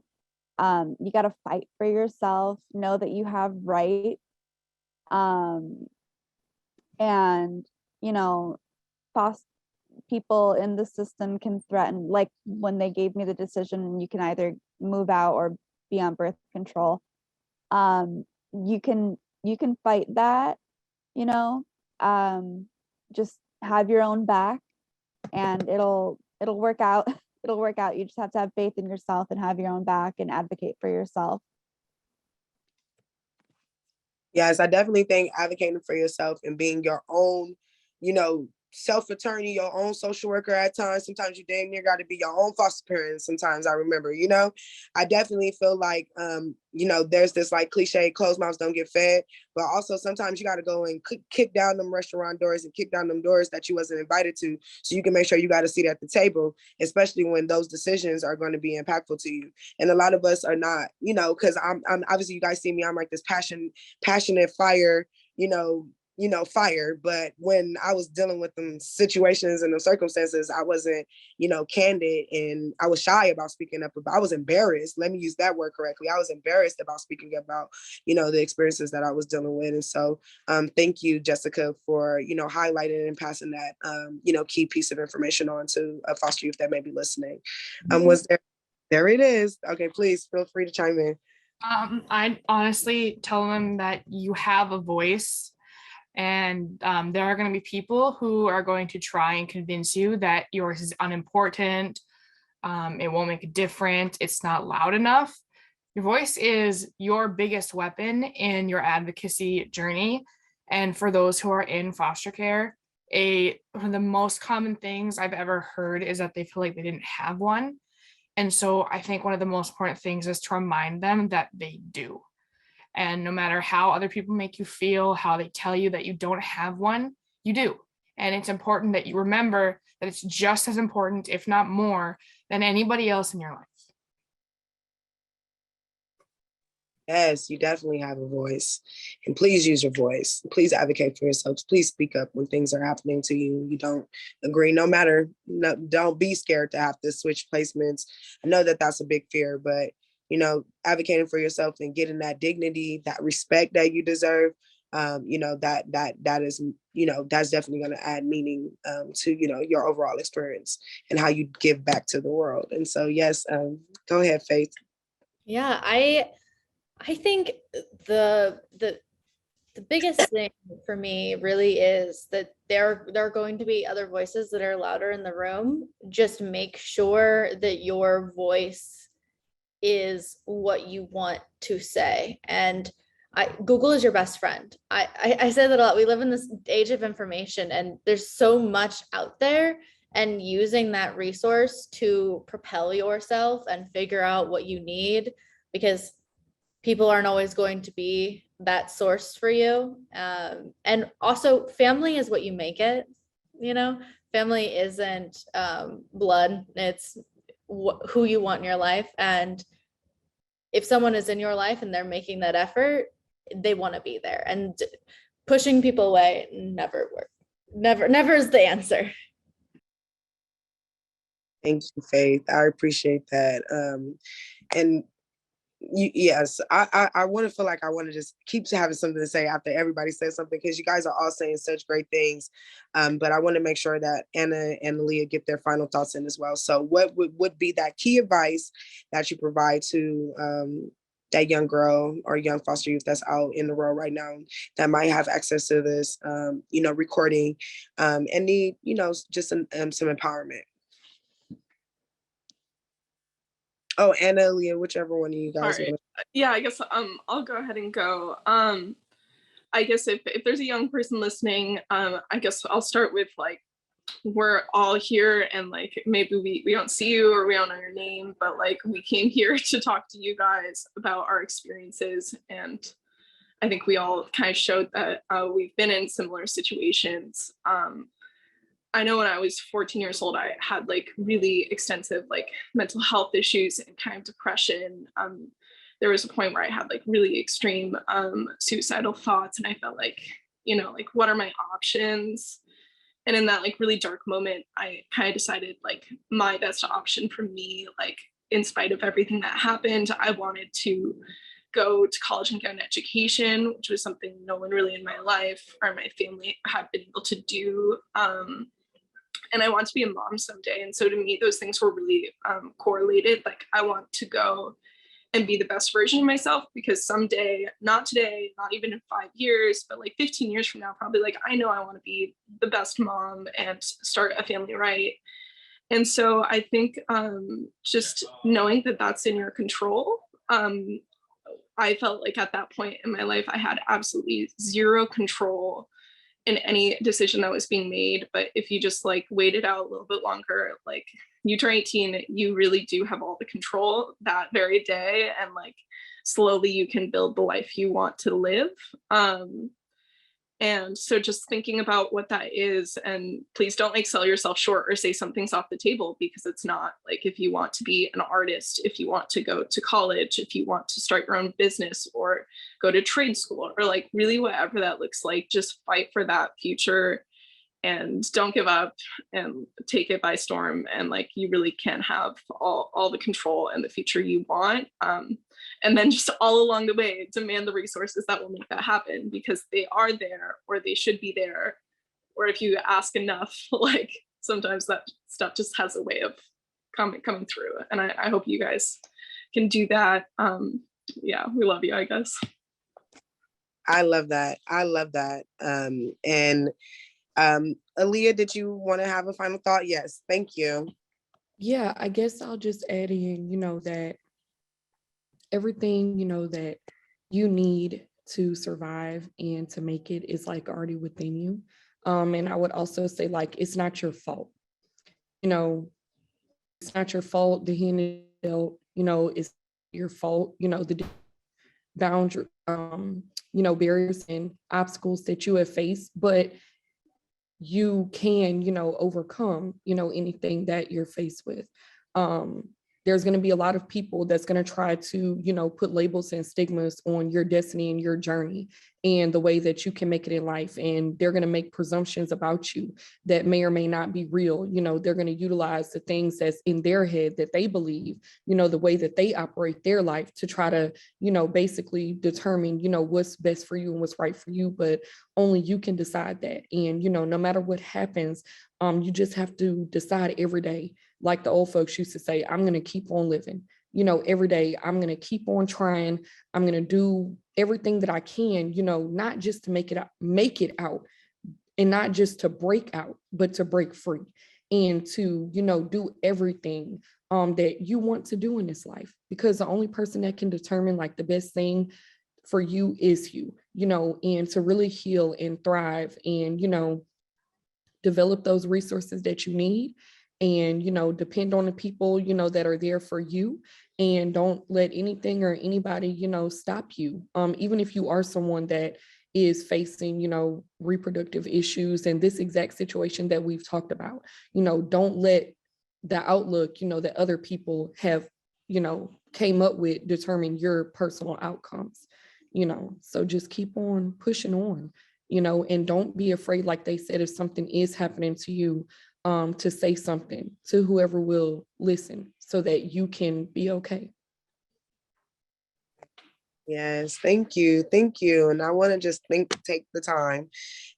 You got to fight for yourself, know that you have rights. And, people in the system can threaten, like when they gave me the decision, you can either move out or be on birth control. You can fight that, just have your own back and it'll work out. It'll work out. You just have to have faith in yourself and have your own back and advocate for yourself. Yes, I definitely think advocating for yourself and being your own, self-attorney, your own social worker at times. Sometimes you damn near got to be your own foster parent. Sometimes I remember, I definitely feel like, there's this like cliche, closed mouths don't get fed, but also sometimes you got to go and kick down them restaurant doors and kick down them doors that you wasn't invited to, so you can make sure you got a seat at the table, especially when those decisions are going to be impactful to you. And a lot of us are not, because I'm obviously, you guys see me, I'm like this passionate fire, fire. But when I was dealing with them situations and the circumstances, I wasn't, candid, and I was shy about speaking up about, I was embarrassed. Let me use that word correctly. I was embarrassed about speaking about, the experiences that I was dealing with. And so thank you, Jessica, for, highlighting and passing that, key piece of information on to a foster youth that may be listening. Was there it is. Okay, please feel free to chime in. I'd honestly tell them that you have a voice. And there are going to be people who are going to try and convince you that yours is unimportant. It won't make a difference. It's not loud enough. Your voice is your biggest weapon in your advocacy journey. And for those who are in foster care, one of the most common things I've ever heard is that they feel like they didn't have one. And so I think one of the most important things is to remind them that they do. And no matter how other people make you feel, how they tell you that you don't have one, You do. And it's important that you remember that it's just as important, if not more, than anybody else in your life. Yes, you definitely have a voice. And please use your voice. Please advocate for yourselves. Please speak up when things are happening to you. You don't agree, don't be scared to have to switch placements. I know that that's a big fear, but advocating for yourself and getting that dignity, that respect that you deserve, that is, that's definitely going to add meaning to, your overall experience and how you give back to the world. And so, yes, go ahead, Faith. Yeah, I think the biggest thing for me really is that there are going to be other voices that are louder in the room. Just make sure that your voice is what you want to say. And Google is your best friend. I say that a lot. We live in this age of information, and there's so much out there, and using that resource to propel yourself and figure out what you need, because people aren't always going to be that source for you. And also, family is what you make it. Family isn't blood. It's who you want in your life. And if someone is in your life and they're making that effort, they want to be there. And pushing people away never works. Never is the answer. Thank you, Faith. I appreciate that. And yes, I want to feel like I want to just keep having something to say after everybody says something, because you guys are all saying such great things. But I want to make sure that Anna and Leah get their final thoughts in as well. So what would be that key advice that you provide to that young girl or young foster youth that's out in the world right now that might have access to this, recording and need, just some empowerment? Oh, Anna, Leah, whichever one of you guys. All right. Yeah, I guess I'll go ahead and go. I guess if there's a young person listening, I guess I'll start with, like, we're all here, and like maybe we don't see you or we don't know your name, but like we came here to talk to you guys about our experiences, and I think we all kind of showed that we've been in similar situations. I know when I was 14 years old, I had like really extensive like mental health issues and kind of depression. There was a point where I had like really extreme suicidal thoughts, and I felt like, like, what are my options? And in that like really dark moment, I kind of decided like my best option for me, like in spite of everything that happened, I wanted to go to college and get an education, which was something no one really in my life or my family had been able to do. And I want to be a mom someday. And so to me, those things were really correlated. Like, I want to go and be the best version of myself, because someday, not today, not even in 5 years, but like 15 years from now, probably, like, I know I want to be the best mom and start a family right. And so I think just knowing that that's in your control, I felt like at that point in my life, I had absolutely zero control in any decision that was being made. But if you just like waited out a little bit longer, like, you turn 18, you really do have all the control that very day, and like slowly you can build the life you want to live. And so just thinking about what that is, and please don't like sell yourself short or say something's off the table, because it's not. Like, if you want to be an artist, if you want to go to college, if you want to start your own business or go to trade school, or like really whatever that looks like, just fight for that future and don't give up and take it by storm. And like, you really can have all the control and the future you want. And then just all along the way, demand the resources that will make that happen, because they are there, or they should be there. Or if you ask enough, like, sometimes that stuff just has a way of coming through. And I hope you guys can do that. Yeah, we love you, I guess. I love that. And Aaliyah, did you want to have a final thought? Yes, thank you. Yeah, I guess I'll just add in, that everything, that you need to survive and to make it is like already within you. And I would also say, like, it's not your fault. It's not your fault. The hand is dealt, it's your fault, the boundary, barriers and obstacles that you have faced. But you can, overcome, anything that you're faced with. There's going to be a lot of people that's going to try to, put labels and stigmas on your destiny and your journey and the way that you can make it in life. And they're going to make presumptions about you that may or may not be real. They're going to utilize the things that's in their head that they believe, the way that they operate their life to try to, basically determine, what's best for you and what's right for you. But only you can decide that. And, no matter what happens, you just have to decide every day, like the old folks used to say, I'm going to keep on living. Every day I'm going to keep on trying. I'm going to do everything that I can, not just to make it out and not just to break out, but to break free and to, do everything that you want to do in this life, because the only person that can determine like the best thing for you is you, and to really heal and thrive and, develop those resources that you need and, depend on the people, that are there for you, and don't let anything or anybody, stop you. Even if you are someone that is facing, reproductive issues and this exact situation that we've talked about, don't let the outlook, that other people have, came up with determine your personal outcomes, so just keep on pushing on, and don't be afraid, like they said, if something is happening to you, to say something to whoever will listen so that you can be okay. Yes, thank you. Thank you. And I want to just take the time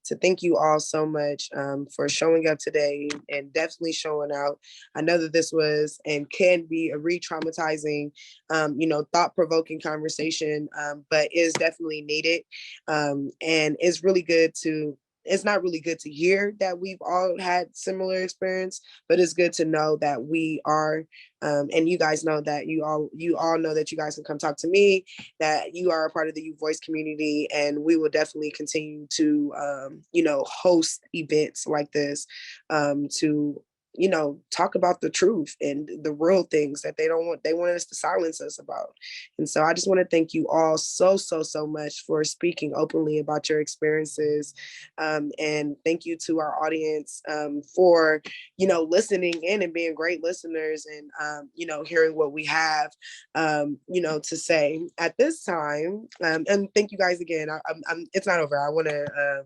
to thank you all so much for showing up today and definitely showing out. I know that this was and can be a re-traumatizing, thought-provoking conversation, but is definitely needed. And it's not really good to hear that we've all had similar experience, but it's good to know that we are, and you guys know that you all know that you guys can come talk to me, that you are a part of the You Voice community, and we will definitely continue to, host events like this to, talk about the truth and the real things that they want us to silence us about. And so I just want to thank you all so much for speaking openly about your experiences. And thank you to our audience for, listening in and being great listeners and, hearing what we have, to say at this time. And thank you guys again. It's not over. I want to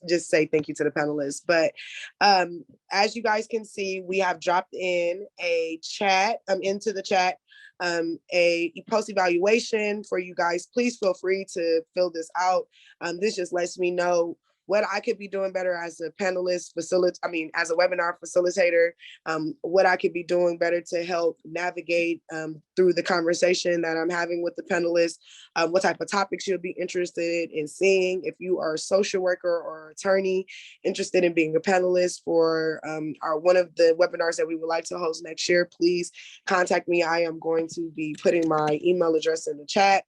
just say thank you to the panelists. But as you guys can see, we have dropped in a chat, into the chat, a post evaluation for you guys. Please feel free to fill this out. This just lets me know what I could be doing better as a panelist, as a webinar facilitator, what I could be doing better to help navigate through the conversation that I'm having with the panelists, what type of topics you'll be interested in seeing. If you are a social worker or attorney interested in being a panelist for one of the webinars that we would like to host next year, please contact me. I am going to be putting my email address in the chat.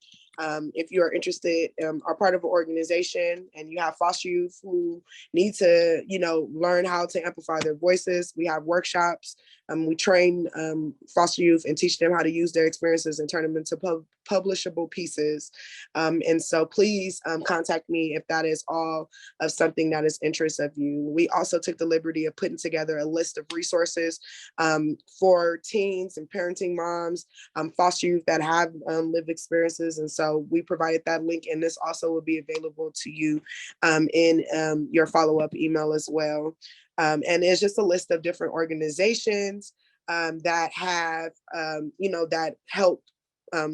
If you are interested, are part of an organization and you have foster youth who need to, learn how to amplify their voices, we have workshops. We train foster youth and teach them how to use their experiences and turn them into publishable pieces. And so please contact me if that is all of something that is interest of you. We also took the liberty of putting together a list of resources for teens and parenting moms, foster youth that have lived experiences. And so we provided that link, and this also will be available to you in your follow-up email as well. And it's just a list of different organizations that have, that help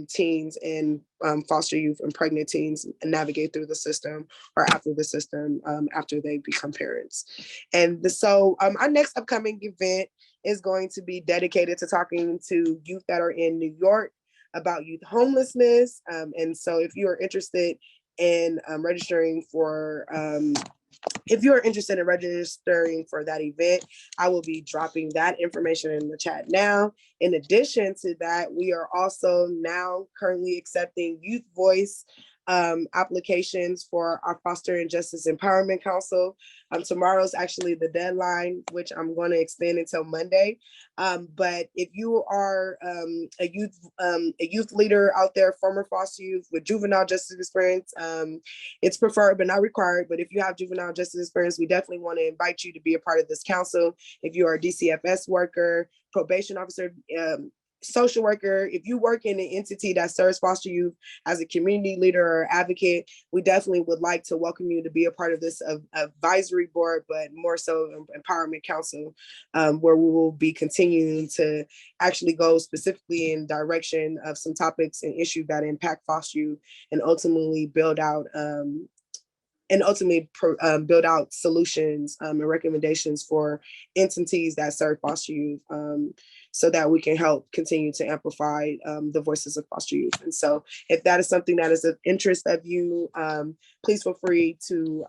teens and foster youth and pregnant teens navigate through the system or after the system after they become parents. And so our next upcoming event is going to be dedicated to talking to youth that are in New York about youth homelessness. And so if you are interested in registering for that event, I will be dropping that information in the chat now. In addition to that, we are also now currently accepting Youth Voice applications for our Foster and Justice Empowerment Council. Tomorrow's actually the deadline, which I'm going to extend until Monday. But if you are a youth leader out there, former foster youth with juvenile justice experience, it's preferred but not required. But if you have juvenile justice experience, we definitely want to invite you to be a part of this council. If you are a DCFS worker, probation officer, social worker, if you work in an entity that serves foster youth as a community leader or advocate, we definitely would like to welcome you to be a part of this advisory board, but more so empowerment council, where we will be continuing to actually go specifically in direction of some topics and issues that impact foster youth and ultimately build out build out solutions and recommendations for entities that serve foster youth, so that we can help continue to amplify the voices of foster youth. And so if that is something that is of interest of you, please feel free to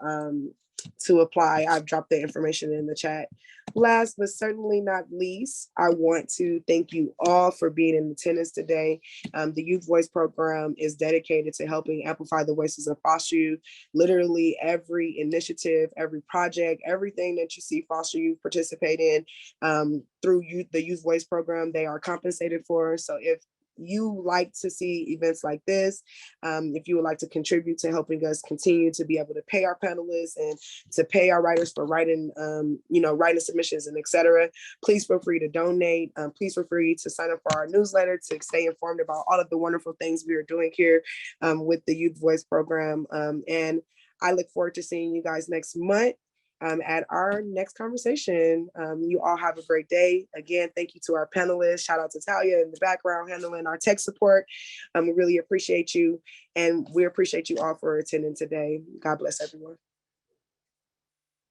apply. I've dropped the information in the chat. Last but certainly not least, I want to thank you all for being in attendance today. The Youth Voice program is dedicated to helping amplify the voices of foster youth. Literally every initiative, every project, everything that you see foster youth participate in through the Youth Voice program, they are compensated for. So if you like to see events like this, if you would like to contribute to helping us continue to be able to pay our panelists and to pay our writers for writing, writing submissions and etc., please feel free to donate. Please feel free to sign up for our newsletter to stay informed about all of the wonderful things we are doing here with the Youth Voice program. And I look forward to seeing you guys next month at our next conversation. You all have a great day. Again, thank you to our panelists. Shout out to Talia in the background handling our tech support. We really appreciate you, and we appreciate you all for attending today. God bless everyone.